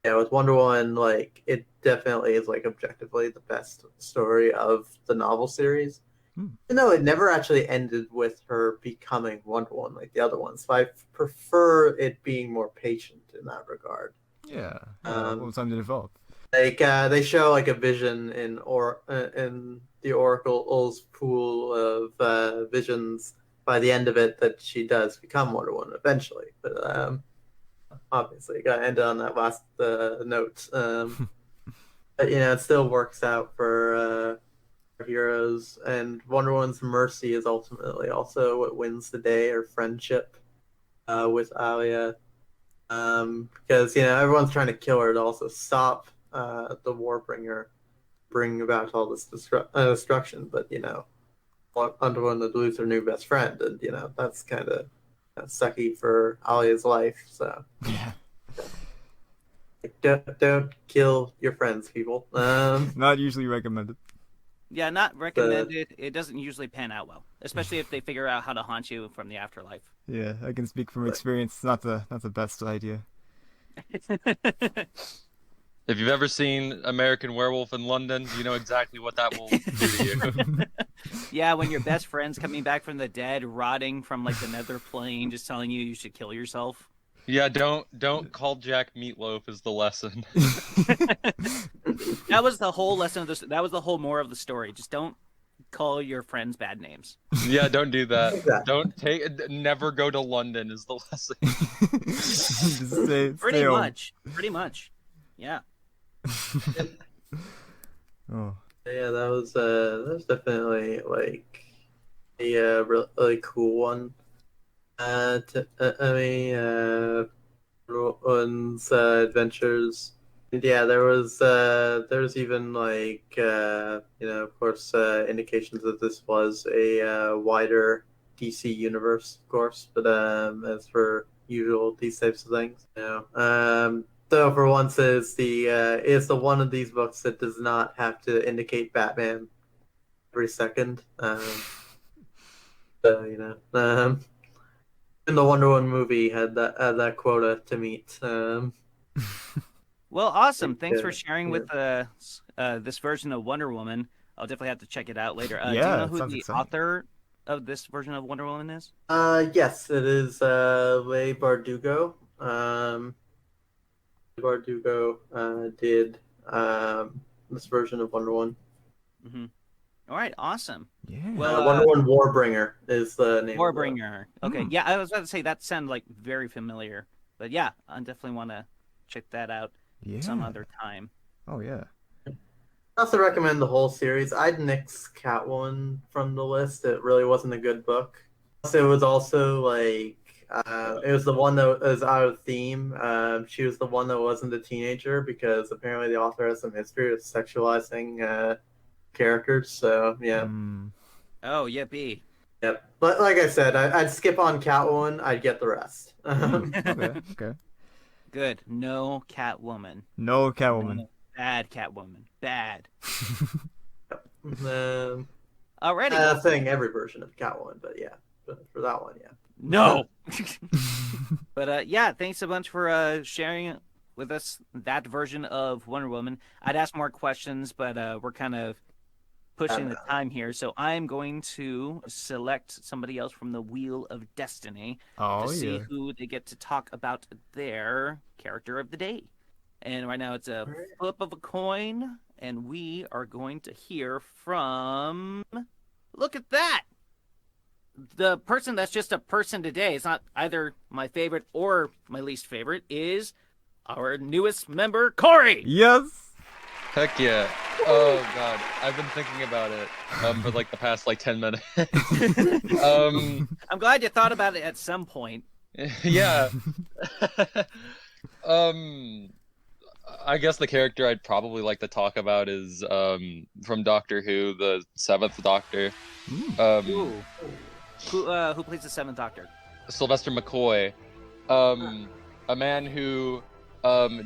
with Wonder Woman, like it definitely is like objectively the best story of the novel series. Even though it never actually ended with her becoming Wonder Woman like the other ones, so I prefer it being more patient in that regard. Yeah, more time to develop. Like they show like a vision in the Oracle's pool of visions by the end of it that she does become Wonder Woman eventually, but obviously you gotta end on that last note. But it still works out for heroes, and Wonder Woman's mercy is ultimately also what wins the day, or friendship with Alia, because everyone's trying to kill her to also stop the Warbringer bring about all this destruction, but Wonder Woman would lose her new best friend, and that's kind of sucky for Alia's life. So yeah, don't kill your friends, people. Not usually recommended. Yeah, not recommended. It doesn't usually pan out well, especially if they figure out how to haunt you from the afterlife. Yeah, I can speak from experience. It's not the best idea. If you've ever seen American Werewolf in London, you know exactly what that will do to you. Yeah, when your best friend's coming back from the dead, rotting from like the nether plane, just telling you should kill yourself. Yeah, don't call Jack Meatloaf is the lesson. That was the whole lesson of this. That was the whole moral of the story. Just don't call your friends bad names. Yeah, don't do that. Exactly. Never go to London is the lesson. Just Pretty much. Yeah. Oh. Yeah, that was definitely like a really cool one. One's adventures Yeah, there's even like of course indications that this was a wider DC universe, of course, but as for usual these types of things, so for once is the one of these books that does not have to indicate Batman every second. So and the Wonder Woman movie had that quota to meet. Well, awesome. Thanks for sharing yeah. with this version of Wonder Woman. I'll definitely have to check it out later. Do you Yeah, know it who sounds the exciting. author of this version of Wonder Woman is? Yes, it is Leigh Bardugo. Bardugo did this version of Wonder Woman. Mm-hmm. All right, awesome. Yeah. Well, Wonder Woman Warbringer is the name of Warbringer. Okay, yeah, I was about to say that sounded like very familiar, but yeah, I definitely want to check that out some other time. Oh yeah. I also recommend the whole series. I'd nix Catwoman from the list. It really wasn't a good book. It was also like it was the one that was out of theme. She was the one that wasn't a teenager because apparently the author has some history of sexualizing characters. So yeah. Oh, yippee. Yep. But like I said, I'd skip on Catwoman. I'd get the rest. Okay. Good. No Catwoman. No Catwoman. No, bad Catwoman. Bad. Alrighty. Well, Saying every version of Catwoman, but yeah, for that one, yeah. No. But yeah, thanks a bunch for sharing with us that version of Wonder Woman. I'd ask more questions, but we're kind of pushing the time here, so I'm going to select somebody else from the Wheel of Destiny to see who they get to talk about their character of the day. And right now it's a flip of a coin, and we are going to hear from... Look at that! The person that's just a person today, it's not either my favorite or my least favorite, is our newest member, Kori! Yes! Heck yeah. Oh god, I've been thinking about it for like the past 10 minutes. I'm glad you thought about it at some point. Yeah. I guess the character I'd probably like to talk about is from Doctor Who, the Seventh Doctor. Who plays the Seventh Doctor? Sylvester McCoy, a man who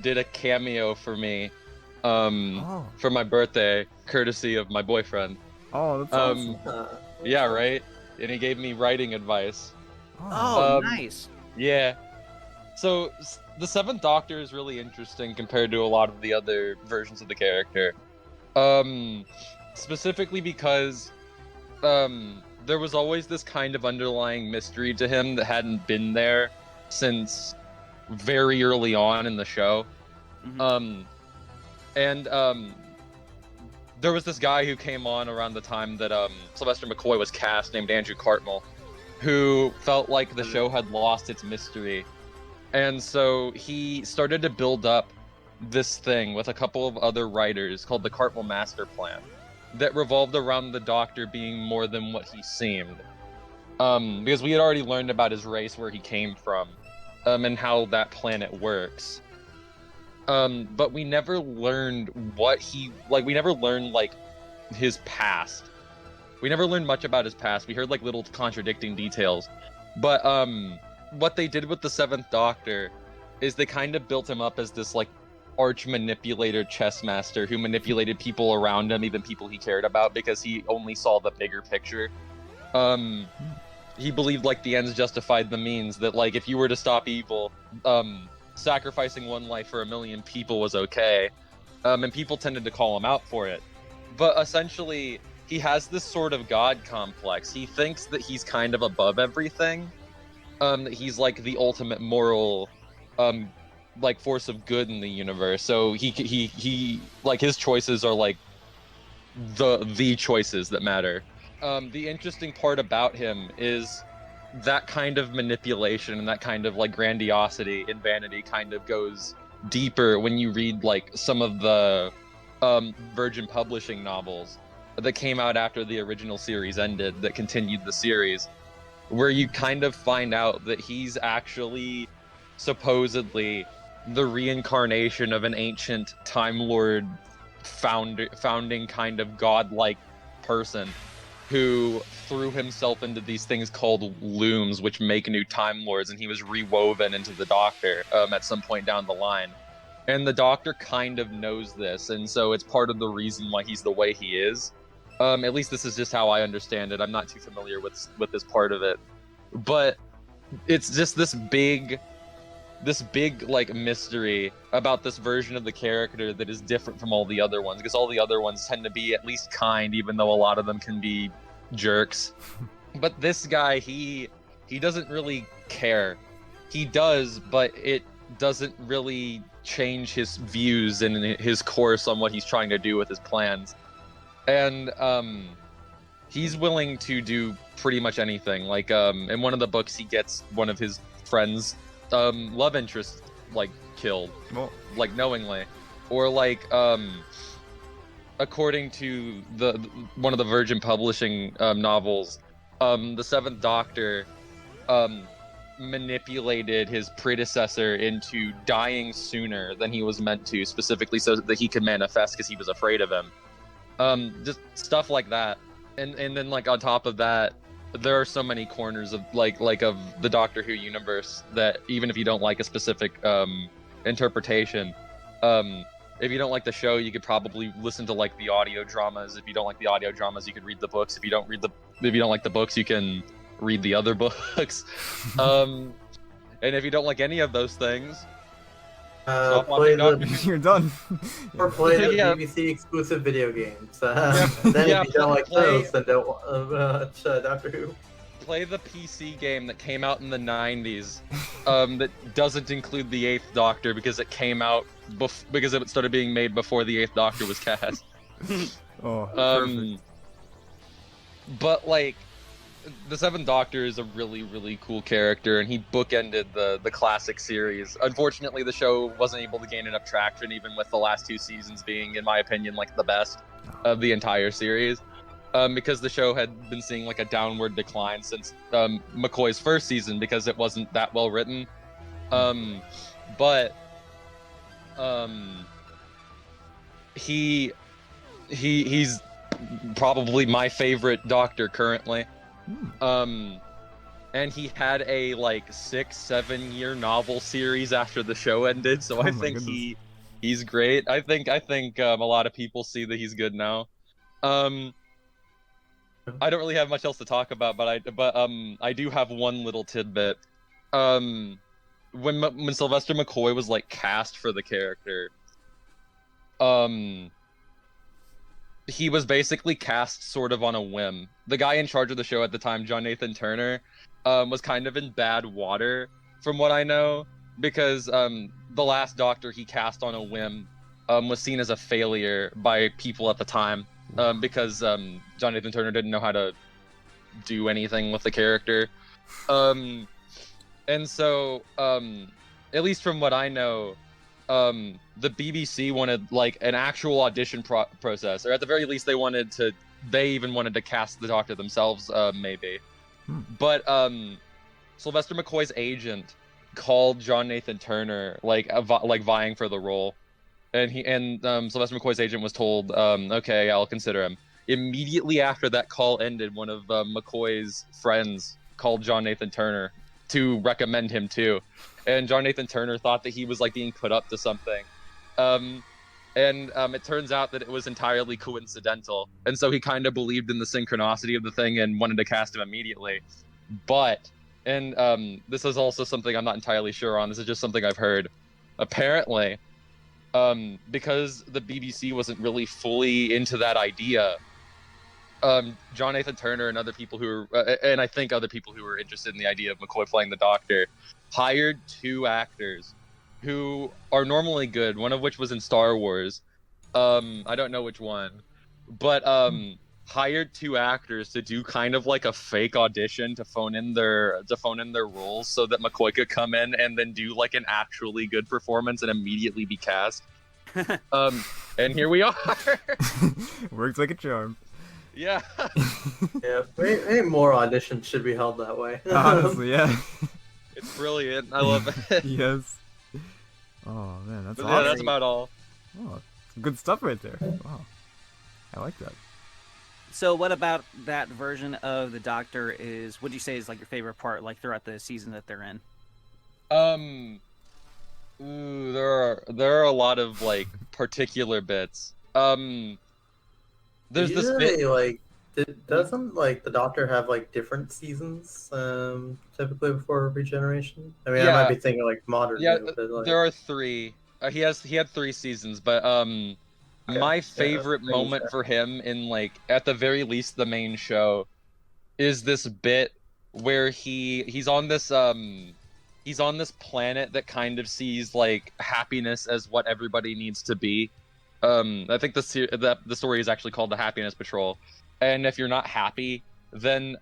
did a cameo for me for my birthday, courtesy of my boyfriend. Oh, that's awesome. Yeah, right? And he gave me writing advice. Oh, nice. Yeah. So, the Seventh Doctor is really interesting compared to a lot of the other versions of the character. Specifically because there was always this kind of underlying mystery to him that hadn't been there since very early on in the show. Mm-hmm. There was this guy who came on around the time that Sylvester McCoy was cast, named Andrew Cartmel, who felt like the show had lost its mystery. And so he started to build up this thing with a couple of other writers called the Cartmel Master Plan that revolved around the Doctor being more than what he seemed. Because we had already learned about his race, where he came from, and how that planet works. But we never learned we never learned his past. We never learned much about his past. We heard little contradicting details. But what they did with the Seventh Doctor is they kind of built him up as this arch manipulator chess master who manipulated people around him, even people he cared about, because he only saw the bigger picture. He believed the ends justified the means, that if you were to stop evil, sacrificing one life for 1 million people was okay, and people tended to call him out for it. But essentially, he has this sort of god complex. He thinks that he's kind of above everything, that he's the ultimate moral force of good in the universe. So he his choices are the choices that matter. The interesting part about him is that kind of manipulation and that kind of grandiosity and vanity kind of goes deeper when you read some of the Virgin Publishing novels that came out after the original series ended, that continued the series, where you kind of find out that he's actually supposedly the reincarnation of an ancient Time Lord founding kind of godlike person who threw himself into these things called looms, which make new Time Lords, and he was rewoven into the Doctor at some point down the line. And the Doctor kind of knows this, and so it's part of the reason why he's the way he is. At least this is just how I understand it. I'm not too familiar with this part of it, but it's just this big like mystery about this version of the character that is different from all the other ones, because all the other ones tend to be at least kind, even though a lot of them can be jerks. But this guy, he doesn't really care. He does, but it doesn't really change his views and his course on what he's trying to do with his plans. And he's willing to do pretty much anything. Like in one of the books, he gets one of his friends' love interest like killed, like knowingly, or like according to the one of the Virgin Publishing novels, the Seventh Doctor manipulated his predecessor into dying sooner than he was meant to, specifically so that he could manifest because he was afraid of him. Just stuff like that, and then like on top of that, there are so many corners of like of the Doctor Who universe that even if you don't like a specific interpretation, if you don't like the show, you could probably listen to like the audio dramas. If you don't like the audio dramas, you could read the books. If you don't like the books, you can read the other books. And if you don't like any of those things, you're done. Or play the BBC exclusive video games. Then if you don't like those, then don't watch Doctor Who. Play the PC game that came out in the 90s that doesn't include the 8th Doctor because it came out because it started being made before the 8th Doctor was cast. Perfect. But like, the Seventh Doctor is a really, really cool character, and he bookended the classic series. Unfortunately, the show wasn't able to gain enough traction, even with the last 2 seasons being, in my opinion, like the best of the entire series, because the show had been seeing like a downward decline since McCoy's first season because it wasn't that well written. But he's probably my favorite Doctor currently. And he had a like 6-7 year novel series after the show ended, so I think he's great. I think a lot of people see that he's good now. I don't really have much else to talk about, but I do have one little tidbit. When Sylvester McCoy was like cast for the character, he was basically cast sort of on a whim. The guy in charge of the show at the time, John Nathan Turner, was kind of in bad water, from what I know, because the last Doctor he cast on a whim was seen as a failure by people at the time, because John Nathan Turner didn't know how to do anything with the character. And so, at least from what I know, the BBC wanted like an actual audition process, or at the very least they even wanted to cast the Doctor themselves, maybe. But Sylvester McCoy's agent called John Nathan Turner like vying for the role, and Sylvester McCoy's agent was told, okay, I'll consider him. Immediately after that call ended, one of McCoy's friends called John Nathan Turner to recommend him too. And John Nathan Turner thought that he was like being put up to something. It turns out that it was entirely coincidental. And so he kind of believed in the synchronicity of the thing and wanted to cast him immediately. But, and this is also something I'm not entirely sure on, this is just something I've heard. Apparently, because the BBC wasn't really fully into that idea, John Nathan Turner and other people who were, and I think other people who were interested in the idea of McCoy playing the Doctor, hired 2 actors who are normally good, one of which was in Star Wars. I don't know which one, but hired 2 actors to do kind of like a fake audition to phone in their roles so that McCoy could come in and then do like an actually good performance and immediately be cast. And here we are. Works like a charm. Yeah. Yeah, maybe more auditions should be held that way. Honestly, yeah. It's brilliant. I love it. Yes. Oh man, that's But awesome. yeah, that's about all. Oh, some good stuff right there. Wow, I like that. So what about that version of the Doctor is, would you say is like your favorite part, like throughout the season that they're in? There are a lot of like particular bits. There's this Usually, bit. like, doesn't like the Doctor have like different seasons typically before regeneration? I mean, I might Yeah, be thinking like modern yeah. day, but like, There are three. He had 3 seasons, but okay, my yeah, favorite making moment sure. for him in like at the very least the main show is this bit where he's on this planet that kind of sees like happiness as what everybody needs to be. I think the story is actually called the Happiness Patrol, and if you're not happy, then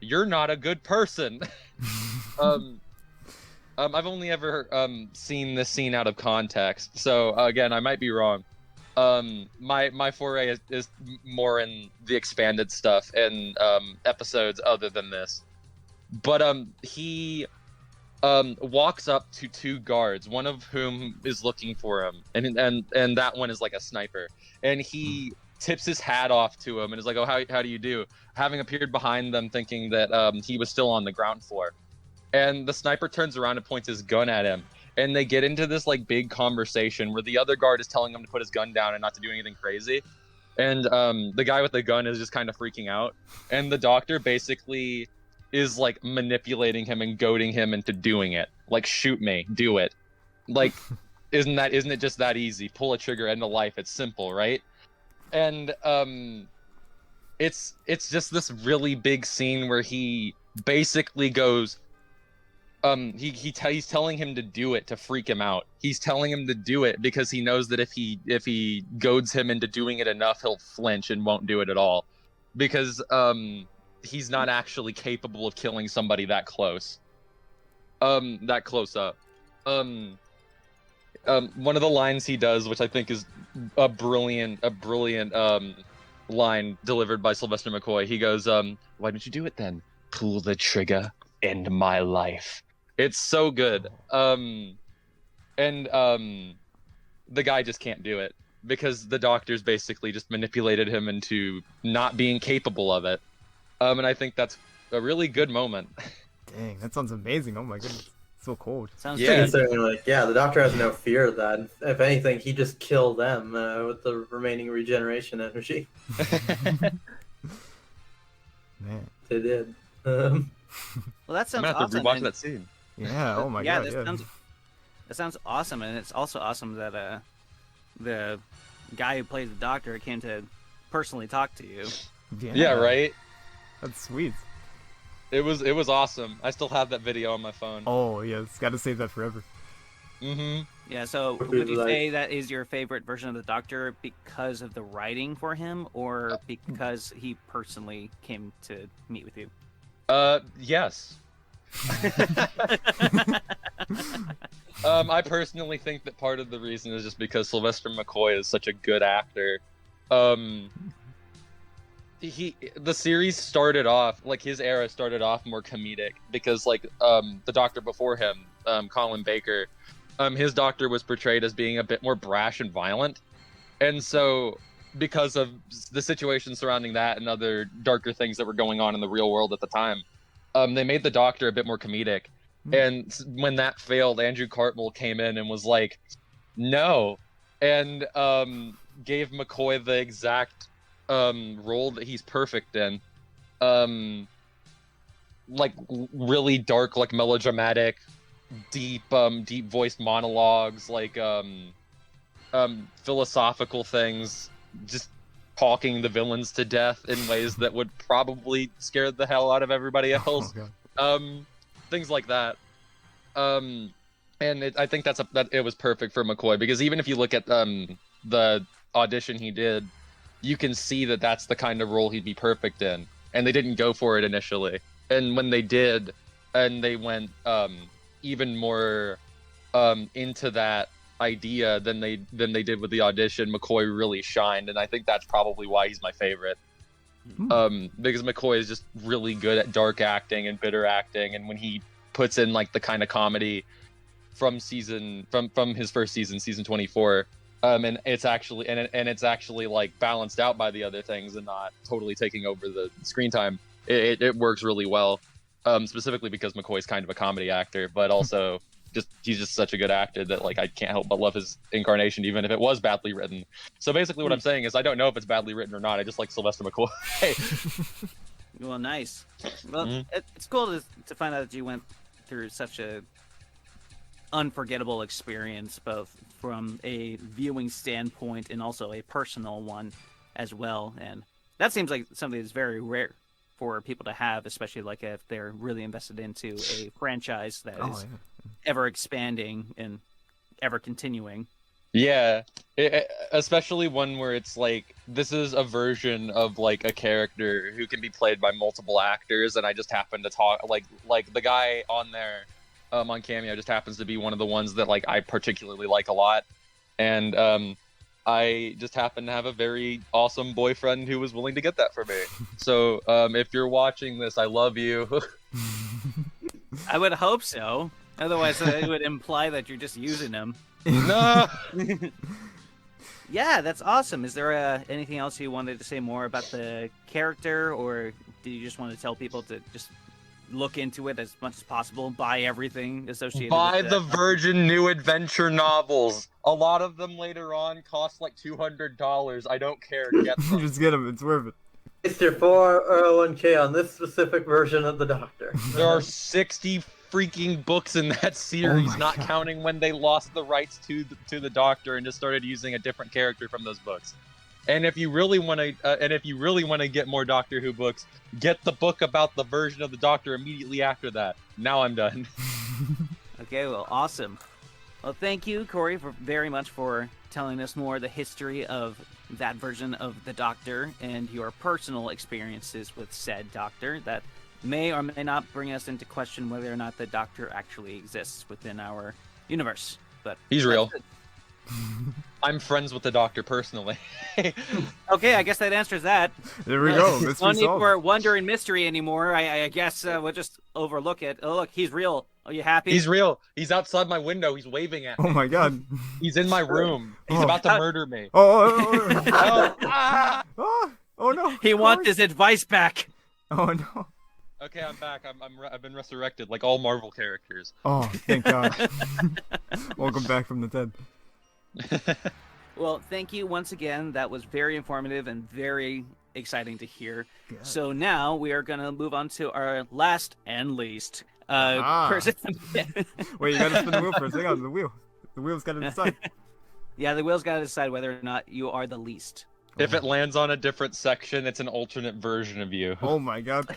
you're not a good person. I've only ever seen this scene out of context, so again, I might be wrong. My foray is more in the expanded stuff and episodes other than this. But he walks up to 2 guards, one of whom is looking for him, and that one is like a sniper, and he tips his hat off to him and is like, "Oh, how do you do?" Having appeared behind them, thinking that he was still on the ground floor. And the sniper turns around and points his gun at him, and they get into this like big conversation where the other guard is telling him to put his gun down and not to do anything crazy, and the guy with the gun is just kind of freaking out, and the Doctor basically is like manipulating him and goading him into doing it, like, shoot me, do it, like, isn't it just that easy? Pull a trigger, end a life. It's simple, right? And it's just this really big scene where he basically goes, he's telling him to do it to freak him out. He's telling him to do it because he knows that if he goads him into doing it enough, he'll flinch and won't do it at all, because he's not actually capable of killing somebody that close up. One of the lines he does, which I think is a brilliant line delivered by Sylvester McCoy. He goes, "Why don't you do it then? Pull the trigger, end my life." It's so good. The guy just can't do it because the Doctor's basically just manipulated him into not being capable of it. And I think that's a really good moment. Dang, that sounds amazing. Oh my goodness, so cold. Sounds Yeah, pretty. certainly. Like, yeah, the Doctor has no fear of that. If anything, he just killed them with the remaining regeneration energy. Man. They did. Well, that I'm sounds gonna have to awesome. rewatch and- that scene. Yeah. Oh my yeah, god. Yeah. that sounds awesome, and it's also awesome that the guy who plays the Doctor came to personally talk to you. Yeah, right. That's sweet. It was awesome. I still have that video on my phone. Oh yes, gotta save that forever. Mm-hmm. Yeah, so Would would be you like- say that is your favorite version of the Doctor because of the writing for him, or because he personally came to meet with you? Yes. I personally think that part of the reason is just because Sylvester McCoy is such a good actor. The series started off, like, his era started off more comedic because, like, the Doctor before him, Colin Baker, his Doctor was portrayed as being a bit more brash and violent, and so because of the situation surrounding that and other darker things that were going on in the real world at the time, they made the Doctor a bit more comedic. And when that failed, Andrew Cartmel came in and was like, no, and gave McCoy the exact role that he's perfect in. Like, really dark, like, melodramatic, deep voiced monologues, like philosophical things, just talking the villains to death in ways that would probably scare the hell out of everybody else. Oh, God. Things like that. And I think that it was perfect for McCoy, because even if you look at the audition he did, you can see that that's the kind of role he'd be perfect in. And they didn't go for it initially. And when they did, and they went even more into that idea than they did with the audition, McCoy really shined, and I think that's probably why he's my favorite. Because McCoy is just really good at dark acting and bitter acting, and when he puts in, like, the kind of comedy from his first season, season 24. And it's actually like balanced out by the other things and not totally taking over the screen time. It works really well, specifically because McCoy's kind of a comedy actor, but also he's just such a good actor that like I can't help but love his incarnation, even if it was badly written. So basically, what I'm saying is I don't know if it's badly written or not. I just like Sylvester McCoy. Well, nice. Well, it's cool to find out that you went through such a unforgettable experience, both from a viewing standpoint and also a personal one as well. And that seems like something that's very rare for people to have, especially like if they're really invested into a franchise that is ever expanding and ever continuing. Yeah, especially one where it's like, this is a version of like a character who can be played by multiple actors, and I just happen to talk like the guy on there on Cameo just happens to be one of the ones that like I particularly like a lot, and I just happen to have a very awesome boyfriend who was willing to get that for me. So if you're watching this, I love you. I would hope so. Otherwise, it would imply that you're just using him. No. Yeah, that's awesome. Is there anything else you wanted to say more about the character, or do you just want to tell people to just look into it as much as possible, buy everything associated Buy with the Virgin New Adventure novels. A lot of them later on cost like $200. I don't care. Get them. Just get them. It's worth it. It's your 401k on this specific version of the Doctor. There are 60 freaking books in that series, not counting when they lost the rights to the Doctor and just started using a different character from those books. And if you really want to, get more Doctor Who books, get the book about the version of the Doctor immediately after that. Now I'm done. Okay, well, awesome. Well, thank you, Kori, very much for telling us more the history of that version of the Doctor and your personal experiences with said Doctor that may or may not bring us into question whether or not the Doctor actually exists within our universe. But he's real. I'm friends with the Doctor personally. Okay, I guess that answers that. There we go. No need for wonder and mystery anymore. I guess we'll just overlook it. Oh, look, he's real. Are you happy? He's real. He's outside my window. He's waving at me. Oh my god. He's in my room. He's about to murder me. Oh no. He wants his advice back. Oh no. Okay, I'm back. I've been resurrected like all Marvel characters. Oh, thank God. Welcome back from the dead. Well, thank you once again. That was very informative and very exciting to hear. God. So now we are going to move on to our last and least person. Wait, you got to spin the wheel first. Hang on, the wheel. The wheel's got to decide. Yeah, the wheel's got to decide whether or not you are the least. If it lands on a different section, it's an alternate version of you. Oh my god.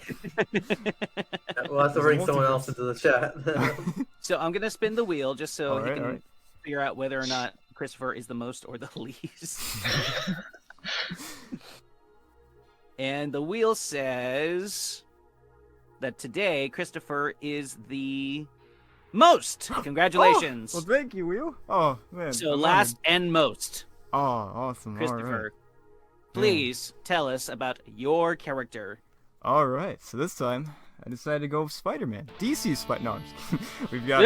We'll have to bring someone else into the chat. So I'm going to spin the wheel just so he can figure out whether or not Christopher is the most or the least. And the wheel says that today Christopher is the most. Congratulations. Oh, well, thank you, Wheel. Oh, man. So last and most. Oh, awesome. Christopher, please tell us about your character. All right. So this time, I decided to go with Spider-Man. DC Spider. No, we've got.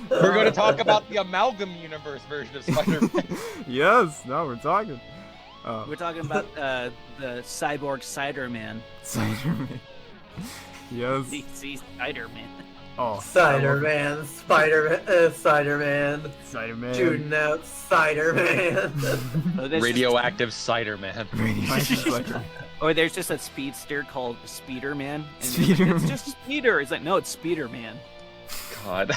We're going to talk about the Amalgam Universe version of Spider-Man. Yes, now we're talking. We're talking about the cyborg Cider-Man. Cider-Man. Yes. DC Cider-Man. Oh. Cider-Man, Spider-Man, Cider-Man. Cider-Man. Shooting out Cider-Man. Radioactive Cider-Man. Radioactive Cider-Man. Or there's just a speedster called Speeder-Man. Speeder-Man. It's just Speeder. It's like, no, it's Speeder-Man. God.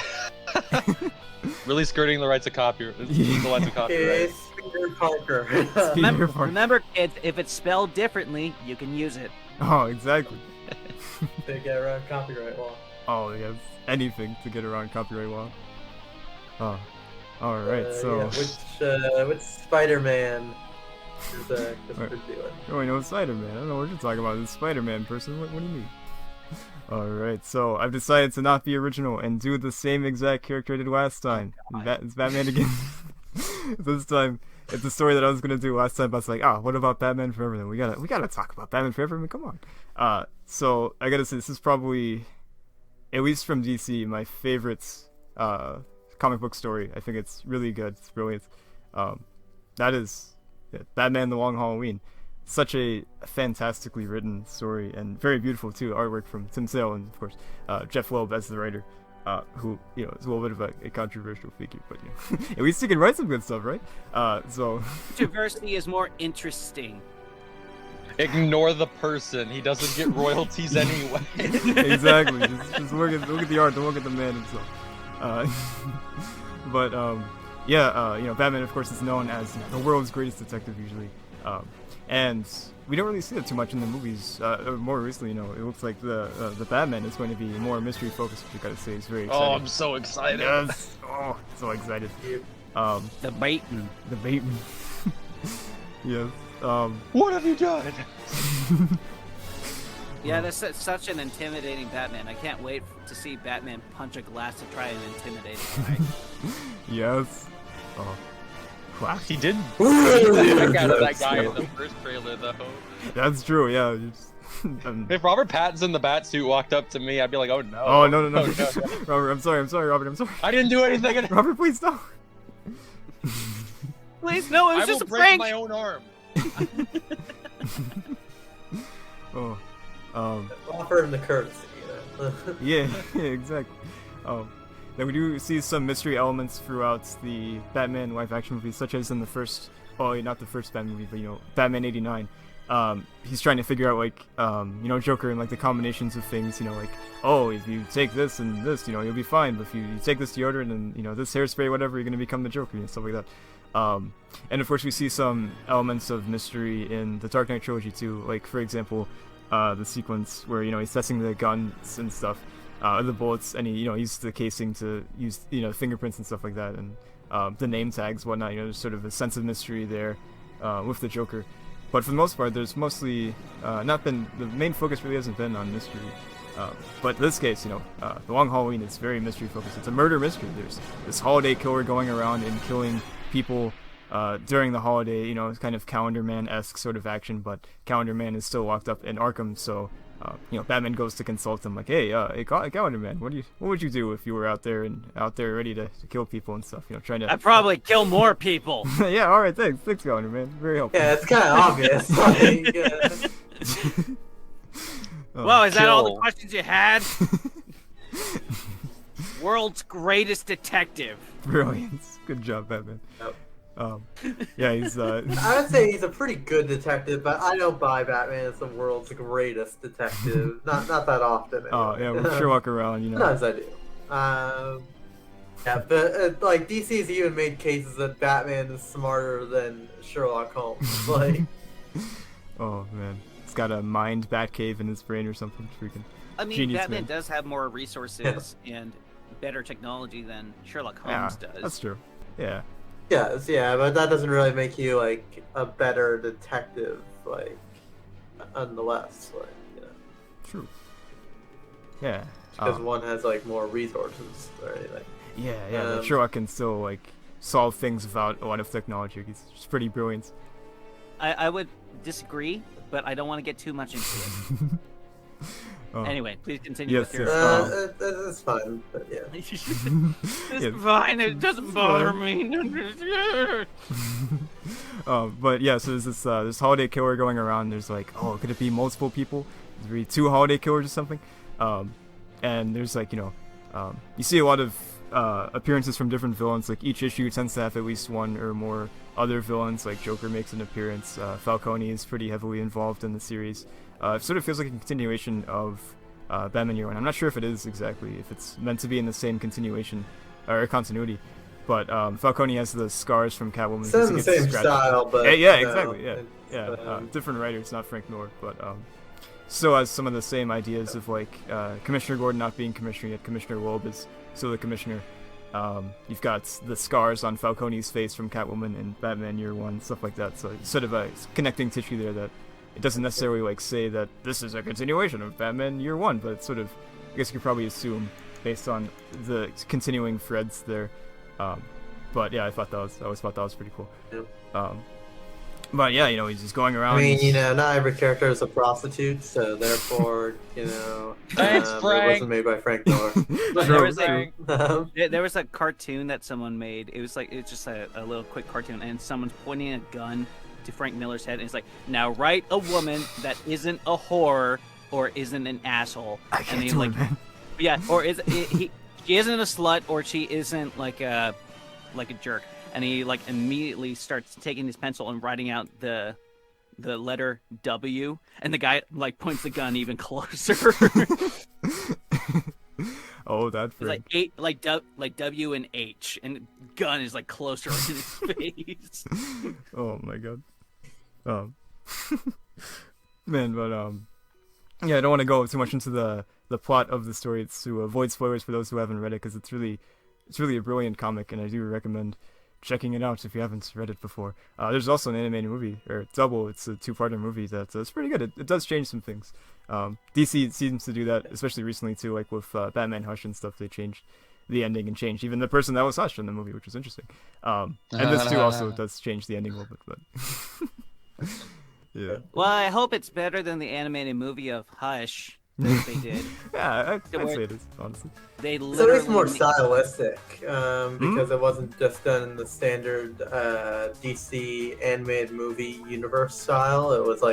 Really skirting the rights of copyright. It's Peter Parker. Remember, kids, if it's spelled differently, you can use it. Oh, exactly. They get around copyright law. Oh, yes. Anything to get around copyright law. Oh. Alright, so... Yeah, which Spider-Man is Christopher doing? Oh, I know Spider-Man. I don't know what you're talking about. This Spider-Man person. What do you mean? Alright, so I've decided to not be original and do the same exact character I did last time. It's Batman again. This time, it's a story that I was gonna do last time, but I was like, what about Batman Forever then? We gotta talk about Batman Forever, I mean, come on. So I gotta say, this is probably at least from DC, my favorite comic book story. I think it's really good. It's brilliant. That is Batman: The Long Halloween. Such a fantastically written story and very beautiful too. Artwork from Tim Sale and of course Jeff Loeb as the writer, who is a little bit of a controversial figure, but at least he can write some good stuff, right? So Controversy is more interesting. Ignore the person. He doesn't get royalties anyway. Exactly. Just look at the art. Don't look at the man himself. But Batman, of course, is known as the world's greatest detective usually, and we don't really see that too much in the movies. More recently, it looks like the Batman is going to be more mystery focused, which I gotta say is very exciting. Oh, I'm so excited. Yes. Oh, so excited. The Baton. The Baton. Yes. What have you done? Yeah, that's such an intimidating Batman. I can't wait to see Batman punch a glass to try and intimidate a guy. Yes. Oh. Wow. He did beat the heck out of that guy in the first trailer, though. That's true. Yeah. If Robert Pattinson in the Batsuit walked up to me, I'd be like, "Oh no!" Oh no. Oh, no. Robert, I'm sorry, Robert. I'm sorry. I didn't do anything. Robert, please no. Please, no, it was I just will a break prank. my own arm. Oh. Offer him the courtesy, Yeah, exactly. Then we do see some mystery elements throughout the Batman live-action movies, such as in the first, not the first Batman movie, but Batman '89. He's trying to figure out Joker and the combinations of things. If you take this and this, you'll be fine. But if you take this deodorant and this hairspray, whatever, you're gonna become the Joker and stuff like that. And of course, we see some elements of mystery in the Dark Knight trilogy too. Like for example, the sequence where he's testing the guns and stuff, the bullets, and he uses the casing to use fingerprints and stuff like that, and the name tags, whatnot. There's sort of a sense of mystery there with the Joker. But for the most part, there's mostly not been the main focus really hasn't been on mystery. But in this case, The Long Halloween is very mystery focused. It's a murder mystery. There's this holiday killer going around and killing people during the holiday. It's kind of Calendar Man-esque sort of action, but Calendar Man is still locked up in Arkham, so Batman goes to consult him, like, hey, Calendar Man, what would you do if you were out there ready to kill people and stuff? Trying to. I'd probably kill more people. Yeah, all right, thanks, Calendar Man, very helpful. Yeah, it's kind of obvious. Well, is that all the questions you had? World's greatest detective. Brilliant. Good job, Batman. Yep. Yeah, he's. I would say he's a pretty good detective, but I don't buy Batman as the world's greatest detective. not that often. Anyway. Oh yeah, with Sherlock around, Sometimes I do. Yeah, but DC's even made cases that Batman is smarter than Sherlock Holmes. Oh man, he's got a mind Batcave in his brain or something. Freaking. I mean, genius, Batman man. does have more resources and better technology than Sherlock Holmes does. That's true. Yeah. Yes, yeah, but that doesn't really make you a better detective, nonetheless, True. Yeah. because one has more resources or anything. Yeah, but Sherlock can still solve things without a lot of technology. He's just pretty brilliant. I would disagree, but I don't want to get too much into it. Anyway, please continue with your... It's fine, but yeah. It's fine, it doesn't bother me. But yeah, so there's this holiday killer going around. There's could it be multiple people? Could there be 2 holiday killers or something? And there's you see a lot of appearances from different villains. Each issue tends to have at least one or more other villains. Joker makes an appearance. Falcone is pretty heavily involved in the series. It sort of feels like a continuation of Batman Year One. I'm not sure if it is exactly, if it's meant to be in the same continuation or continuity. But Falcone has the scars from Catwoman. It's in the same style, but yeah, exactly. Yeah. Different writers, not Frank Miller, but still has some of the same ideas of Commissioner Gordon not being commissioner yet. Commissioner Loeb is still the commissioner. You've got the scars on Falcone's face from Catwoman and Batman Year One, stuff like that. So it's sort of a connecting tissue there that it doesn't necessarily say that this is a continuation of Batman Year One, but it's sort of, I guess you could probably assume based on the continuing threads there. But yeah, I always thought that was pretty cool. Yep. But yeah, he's just going around. I mean, not every character is a prostitute, so therefore, Thanks, it Frank. wasn't made by Frank Miller. There was a cartoon that someone made. It was just a little quick cartoon, and someone's pointing a gun to Frank Miller's head, and it's like, now write a woman that isn't a whore or isn't an asshole. I can't and he's do like, it, man. yeah, or she isn't a slut, or she isn't like a jerk. And he immediately starts taking his pencil and writing out the letter W, and the guy points the gun even closer. Oh, that It's Frank. like W and H, and gun is closer in his face. Oh my god. Man, but yeah, I don't want to go too much into the plot of the story. It's to avoid spoilers for those who haven't read it, because it's really a brilliant comic, and I do recommend checking it out if you haven't read it before. There's also an animated movie, or Double. It's a two-parter movie that's pretty good. It does change some things. DC seems to do that, especially recently too, like with Batman Hush and stuff. They changed the ending and changed even the person that was Hush in the movie, which was interesting. And this too also does change the ending a little bit, but yeah. Well, I hope it's better than the animated movie of Hush that they did. Yeah, I'd say it is, honestly. They It's at literally least more stylistic, because it wasn't just done in the standard DC animated movie universe style. It was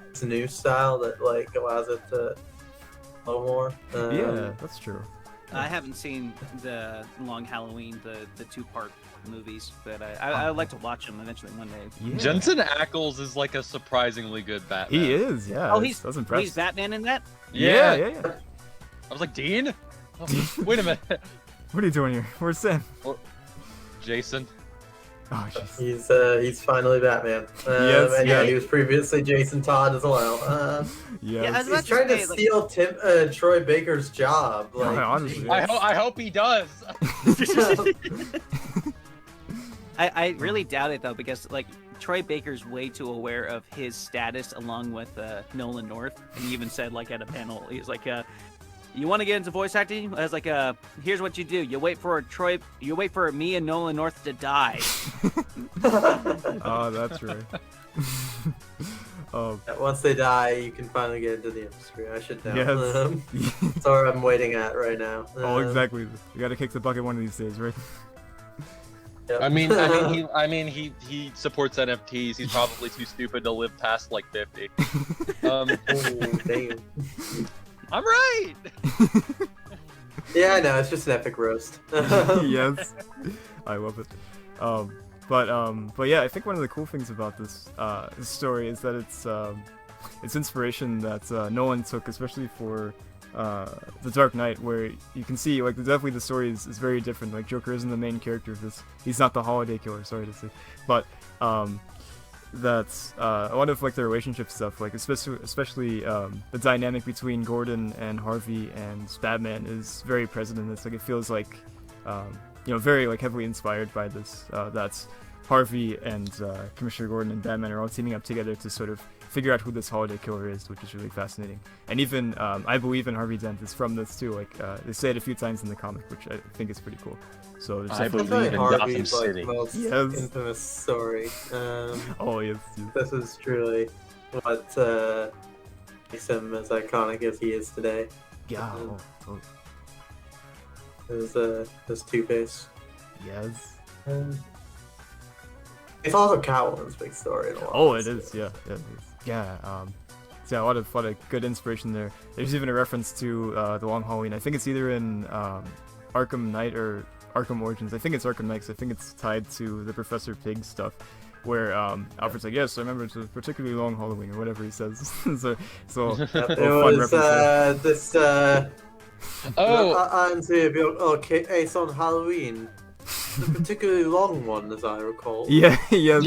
it's a new style that allows it to flow more. Yeah, that's true. I haven't seen the Long Halloween, the two-part movies, but I would like to watch them eventually one day. Yeah. Jensen Ackles is a surprisingly good Batman. He is, yeah. Oh, I was impressed. he's Batman in that? Yeah. I was like, Dean? Oh, wait a minute. What are you doing here? Where's Sam? Jason. Oh, jeez. He's finally Batman. Yes, and yeah. he was previously Jason Todd as well. Yeah, I was He's about trying to say, steal Troy Baker's job. honestly. I hope he does. I really doubt it though, because Troy Baker's way too aware of his status along with Nolan North, and he even said at a panel, he's like, you want to get into voice acting? I was like, here's what you do: you wait for me and Nolan North to die. Oh, that's right. Once they die, you can finally get into the industry. I should know. Yes. That's what I'm waiting at right now. Oh, exactly. You gotta kick the bucket one of these days, right? Yep. I mean, he supports NFTs. He's probably too stupid to live past 50. Oh, damn. I'm right. Yeah, I know. It's just an epic roast. Yes, I love it. But yeah, I think one of the cool things about this story is that it's inspiration that Nolan took, especially for The Dark Knight, where you can see definitely the story is very different. Joker isn't the main character of this. He's not the holiday killer, sorry to say, but that's a lot of the relationship stuff, especially the dynamic between Gordon and Harvey and Batman is very present in this. It feels very heavily inspired by this. That's Harvey and Commissioner Gordon and Batman are all teaming up together to sort of figure out who this holiday killer is, which is really fascinating. And even I believe in Harvey Dent is from this too. They say it a few times in the comic, which I think is pretty cool. So there's I definitely- believe in Harvey's Gotham City. most Yes. infamous story. Oh yes. This is truly what makes him as iconic as he is today. Yeah. Oh, totally. His Two-Face. Yes. It's also Catwoman's big story. In a lot Oh, of it this, is. Yeah. Yeah. It is. Yeah. So yeah, a lot of good inspiration there. There's even a reference to the Long Halloween. I think it's either in Arkham Knight or Arkham Origins. I think it's Arkham Knight, 'cause I think it's tied to the Professor Pig stuff, where Alfred's like, yes, I remember it's a particularly long Halloween, or whatever he says. so It fun was reference this. Oh, It's on Halloween. The particularly long one, as I recall. yeah, yeah.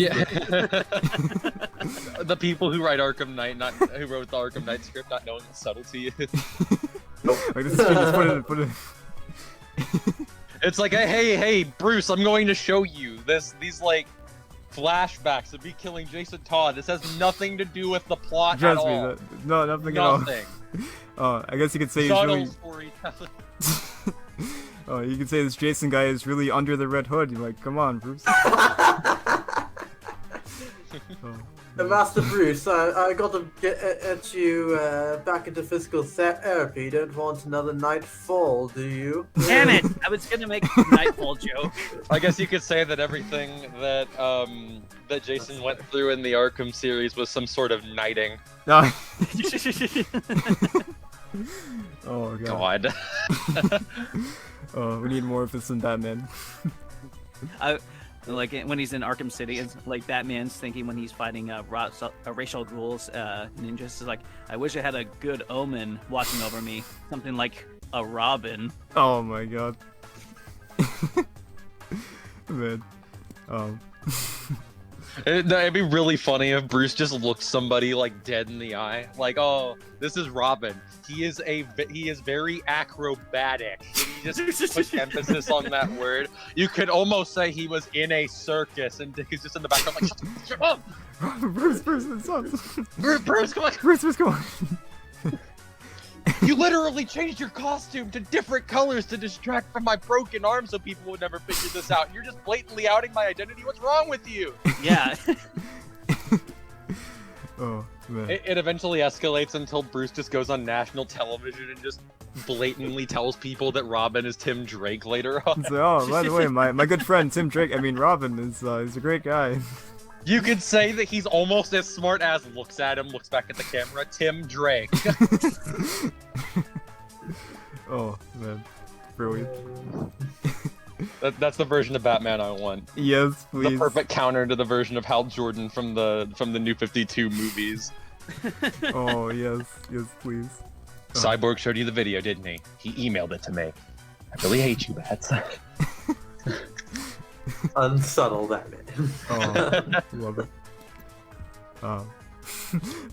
the people who write Arkham Knight, who wrote the Arkham Knight script, not knowing what subtlety is. This is just put it. It's hey, Bruce, I'm going to show you these flashbacks of me killing Jason Todd. This has nothing to do with the plot Trust at me, all. no, nothing at all. Nothing. I guess you could say he's Subtle really. storytelling. Oh, you could say this Jason guy is really under the red hood. You're like, come on, Bruce. Master Bruce, I got to get you back into physical therapy. You don't want another nightfall, do you? Damn it! I was gonna make a nightfall joke. I guess you could say that everything that that Jason went through in the Arkham series was some sort of knighting. No. Oh god. Oh, we need more of this in Batman. Like when he's in Arkham City, it's like Batman's thinking when he's fighting racial rules ninjas. Is like, I wish I had a good omen watching over me, something like a Robin. Oh my god. Man. It'd be really funny if Bruce just looked somebody like dead in the eye, like, oh, this is Robin. He is very acrobatic. He just put emphasis on that word. You could almost say he was in a circus, and Dick is just in the background like, shut up! Bruce, Bruce, come on! Bruce, come on! You literally changed your costume to different colors to distract from my broken arm so people would never figure this out. You're just blatantly outing my identity. What's wrong with you? Yeah. Oh, man. It eventually escalates until Bruce just goes on national television and just blatantly tells people that Robin is Tim Drake later on. So, oh, by the way, my good friend Tim Drake, Robin, is a great guy. You could say that he's almost as smart as looks at him, looks back at the camera, Tim Drake. Oh, man. Brilliant. That's the version of Batman I want. Yes, please. The perfect counter to the version of Hal Jordan from the New 52 movies. Oh, yes, please. Oh. Cyborg showed you the video, didn't he? He emailed it to me. I really hate you, Bats. Unsubtle Batman. Oh, love it.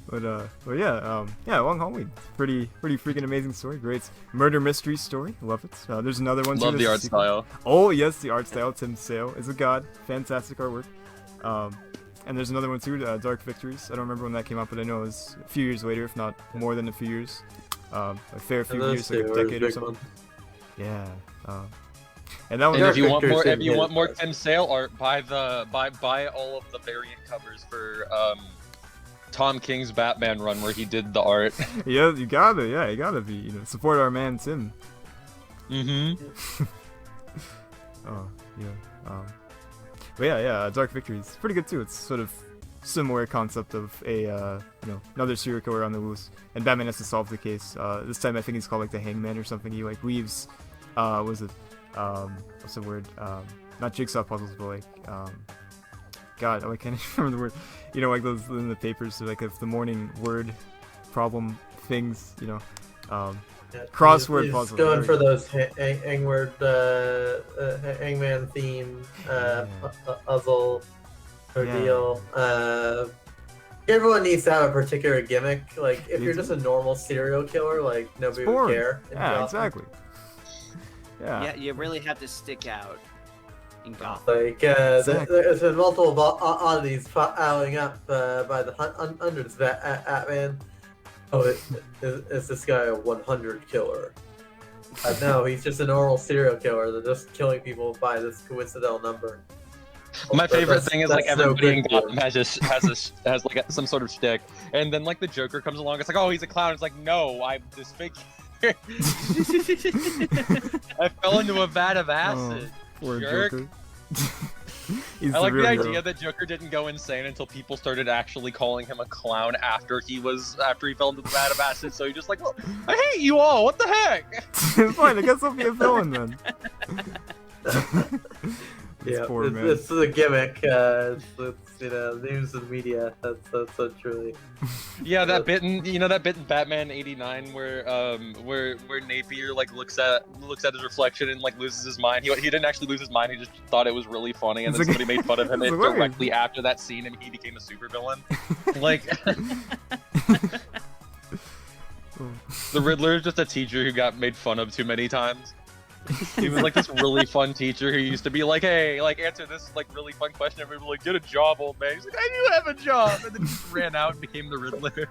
But yeah, Long Halloween. Pretty freaking amazing story. Great murder mystery story. Love it. There's another one. Love the art style. Oh yes, the art style. Tim Sale is a god. Fantastic artwork. And there's another one too, Dark Victories. I don't remember when that came out, but I know it was a few years later, if not more than a few years. A fair few years, like a decade or something. Yeah. And that one. And if you want more Tim Sale art, buy all of the variant covers for Tom King's Batman run where he did the art. Yeah, you gotta be, support our man Tim. Mm-hmm. Oh, yeah. But yeah, Dark Victories, pretty good too. It's sort of similar concept of a another serial killer on the loose, and Batman has to solve the case. This time I think he's called like the Hangman or something. He like weaves, what's the word? Not jigsaw puzzles, but like God, I can't even remember the word. Like those in the papers, like if the morning word problem things, crossword puzzles. He's going for those Hangman theme puzzle ordeal. Everyone needs to have a particular gimmick. Like if you're just a normal serial killer, like nobody would care. Yeah, exactly. Yeah, you really have to stick out in Gotham. Like there's been multiple oddities piling up by the hundreds of Batman. Oh, is this guy a 100 killer? No, he's just a normal serial killer. They're just killing people by this coincidental number. My favorite thing is like everybody in Gotham has like some sort of shtick, and then like the Joker comes along. It's like, oh, he's a clown. It's like, no, I'm disfigured. I fell into a vat of acid. Poor jerk. Joker. I like the idea that Joker didn't go insane until people started actually calling him a clown after he fell into the vat of acid. So he just like, well, I hate you all. What the heck? Fine, I guess I'll be a villain then. Yeah, poor man. It's a gimmick. It's news and media. That's so truly. Yeah, that bit in Batman '89 where Napier like looks at his reflection and like loses his mind. He didn't actually lose his mind. He just thought it was really funny, and then somebody made fun of him directly after that scene, and he became a supervillain. Like. The Riddler is just a teacher who got made fun of too many times. He was like this really fun teacher who used to be like, hey, like answer this like really fun question. Everybody would like, get a job, old man. He's like, I do have a job, and then he just ran out and became the Riddler.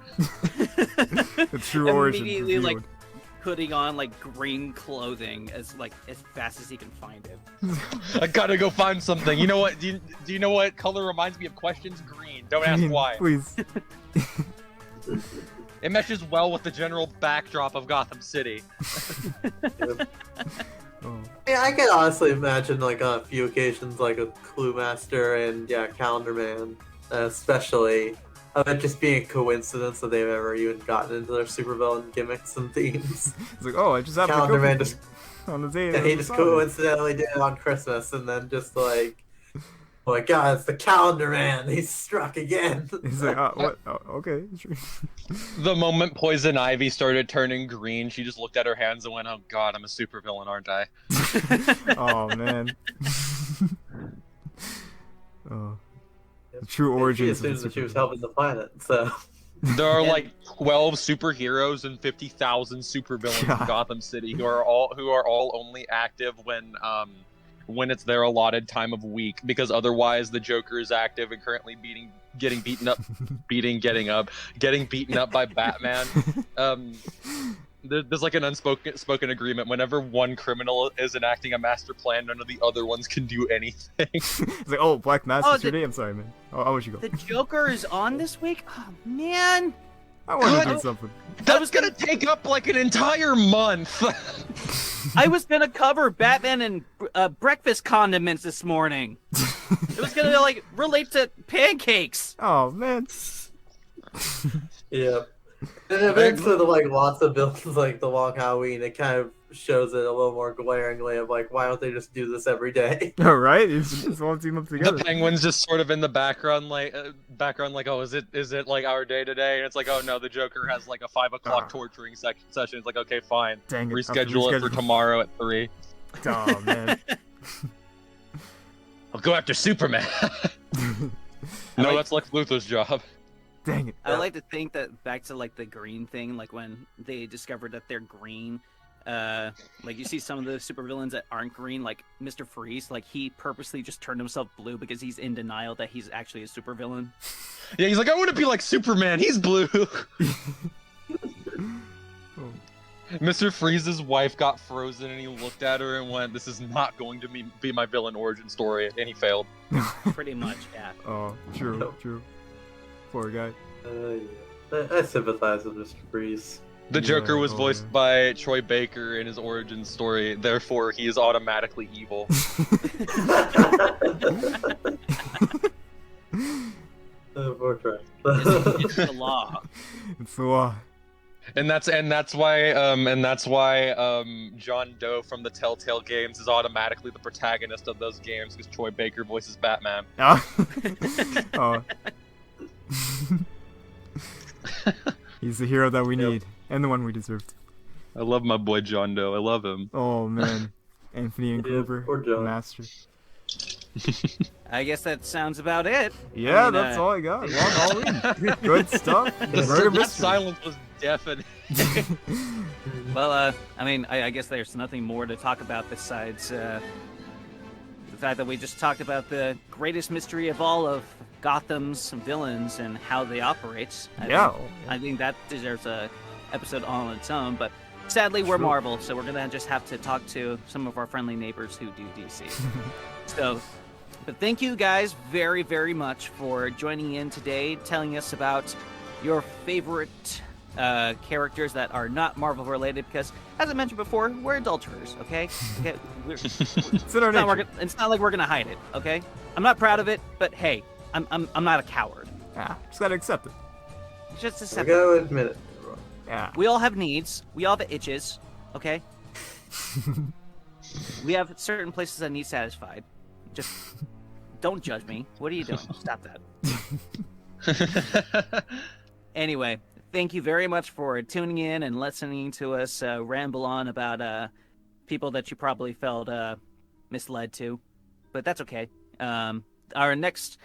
The true origin. Immediately like putting on like green clothing as fast as he can find it. I gotta go find something. You know what? Do you know what color reminds me of questions? Green. Don't ask why. Please. It meshes well with the general backdrop of Gotham City. Oh. Yeah, I can honestly imagine like on a few occasions like a Clue Master and Calendar Man, especially of it just being a coincidence that they've ever even gotten into their supervillain gimmicks and themes. It's like, oh, I just happened Calendar to Man go just on the day. he just coincidentally did it on Christmas, and then just like, oh my God, it's the Calendar Man. He's struck again. He's like, what? Oh, okay. The moment Poison Ivy started turning green, she just looked at her hands and went, "Oh God, I'm a supervillain, aren't I?" Oh man. Oh. The true origins. She assumes that she was helping the planet, so. There are like 12 superheroes and 50,000 supervillains in Gotham City who are all only active when it's their allotted time of week, because otherwise the Joker is active and currently getting beaten up by Batman. There's like an unspoken agreement. Whenever one criminal is enacting a master plan, none of the other ones can do anything. It's like, oh, Black Mass is your day? I'm sorry, man. I'll let you go. The Joker is on this week? Oh, man. I want to do something. That was gonna take up like an entire month. I was gonna cover Batman and breakfast condiments this morning. It was gonna like relate to pancakes. Oh, man. Yeah. And eventually, like lots of villains, like the Long Halloween, it kind of shows it a little more glaringly of like, why don't they just do this every day? All right, it's all team up together. The Penguin's just sort of in the background, like, oh, is it like our day today? And it's like, oh no, the Joker has like a 5 o'clock torturing session. It's like, okay, fine, Dang it, reschedule it for tomorrow at 3. Oh man. I'll go after Superman. No, that's Lex Luthor's job. Dang it. I would like to think that back to like the green thing, like when they discovered that they're green. Like you see some of the supervillains that aren't green, like Mr. Freeze, like he purposely just turned himself blue because he's in denial that he's actually a supervillain. Yeah, he's like, I want to be like Superman. He's blue. Mr. Freeze's wife got frozen, and he looked at her and went, "This is not going to be my villain origin story," and he failed. Pretty much, yeah. Oh, true. Poor guy. Yeah. I sympathize with Mr. Freeze. The Joker was voiced by Troy Baker in his origin story, therefore he is automatically evil. Poor Troy. It's the law. It's the law. And that's why John Doe from the Telltale games is automatically the protagonist of those games, because Troy Baker voices Batman. Oh. He's the hero that we need, and the one we deserved. I love my boy John Doe. I love him. Oh man, Anthony and Cooper, poor John. master. I guess that sounds about it. Yeah, I mean, that's all I got. Long Halloween. Good stuff. Murder That mystery. silence was deafening. Well, I mean, I guess there's nothing more to talk about besides the fact that we just talked about the greatest mystery of all of Gotham's villains and how they operate. I think that deserves a episode all on its own, but sadly we're Marvel, so we're gonna just have to talk to some of our friendly neighbors who do DC. So, but thank you guys very, very much for joining in today, telling us about your favorite characters that are not Marvel related, because as I mentioned before, we're adulterers, okay? It's in our nature. It's not like we're gonna hide it, okay? I'm not proud of it, but hey, I'm not a coward. Yeah, just gotta accept it. Just accept I it. gotta admit it. Yeah. We all have needs. We all have itches, okay? We have certain places that need satisfied. Just don't judge me. What are you doing? Stop that. Anyway, thank you very much for tuning in and listening to us ramble on about people that you probably felt misled to, but that's okay. Our next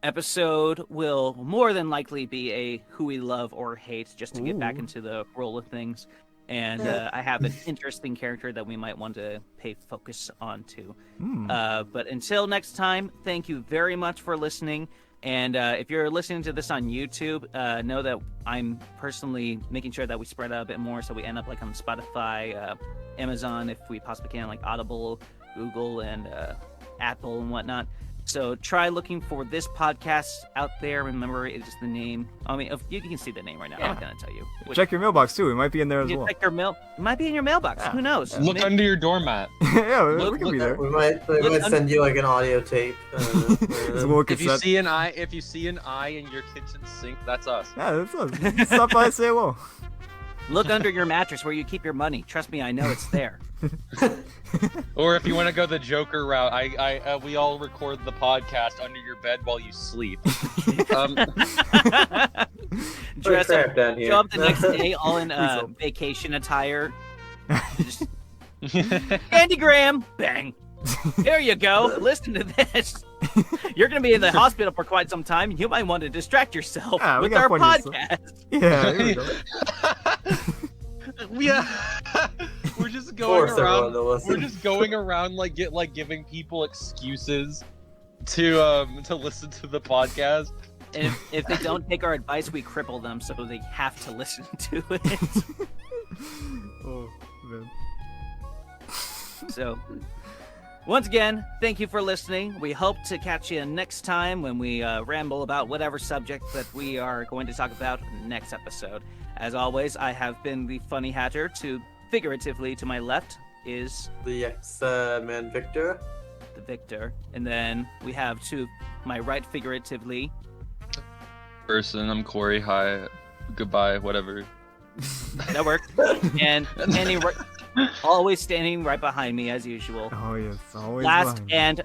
episode will more than likely be a who we love or hate, just to get back into the roll of things. And I have an interesting character that we might want to pay focus on too. But until next time, thank you very much for listening. And if you're listening to this on YouTube, know that I'm personally making sure that we spread out a bit more, so we end up like on Spotify, Amazon, if we possibly can, like Audible, Google, and Apple and whatnot. So try looking for this podcast out there. Remember, it's the name. I mean, you can see the name right now. I'm not going to tell you. Check your mailbox, too. It might be in there as well. Check your mail. It might be in your mailbox. Who knows? Look under your doormat. Yeah, we can be there. We might send you like an audio tape. It's a little If you cassette. see an eye in your kitchen sink, that's us. Yeah, that's us. Stop by and say hello. Look under your mattress where you keep your money. Trust me, I know it's there. Or if you want to go the Joker route, we all record the podcast under your bed while you sleep. Dress up, down here. show up the next day all in vacation attire. Just... Andy Graham, bang. There you go. Listen to this. You're going to be in the hospital for quite some time. You might want to distract yourself with our podcast. Yeah, here we go. We're just going Force everyone around. to listen. We're just going around giving people excuses to listen to the podcast. And if they don't take our advice, we cripple them so they have to listen to it. Oh, man. So, once again, thank you for listening. We hope to catch you next time when we ramble about whatever subject that we are going to talk about next episode. As always, I have been the Funny Hatter. Figuratively to my left is The X-Man Victor. the Victor. And then we have to my right, figuratively, Person, I'm Kori. Hi, goodbye, whatever. that worked. And always standing right behind me as usual. Oh, yes. Always Last behind.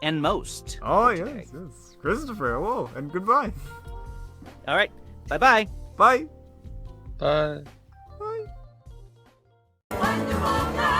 and most. Oh, for yes, today. yes. Christopher, hello, and goodbye. All right. Bye-bye. Bye. Bye. Bye. Wonderful night.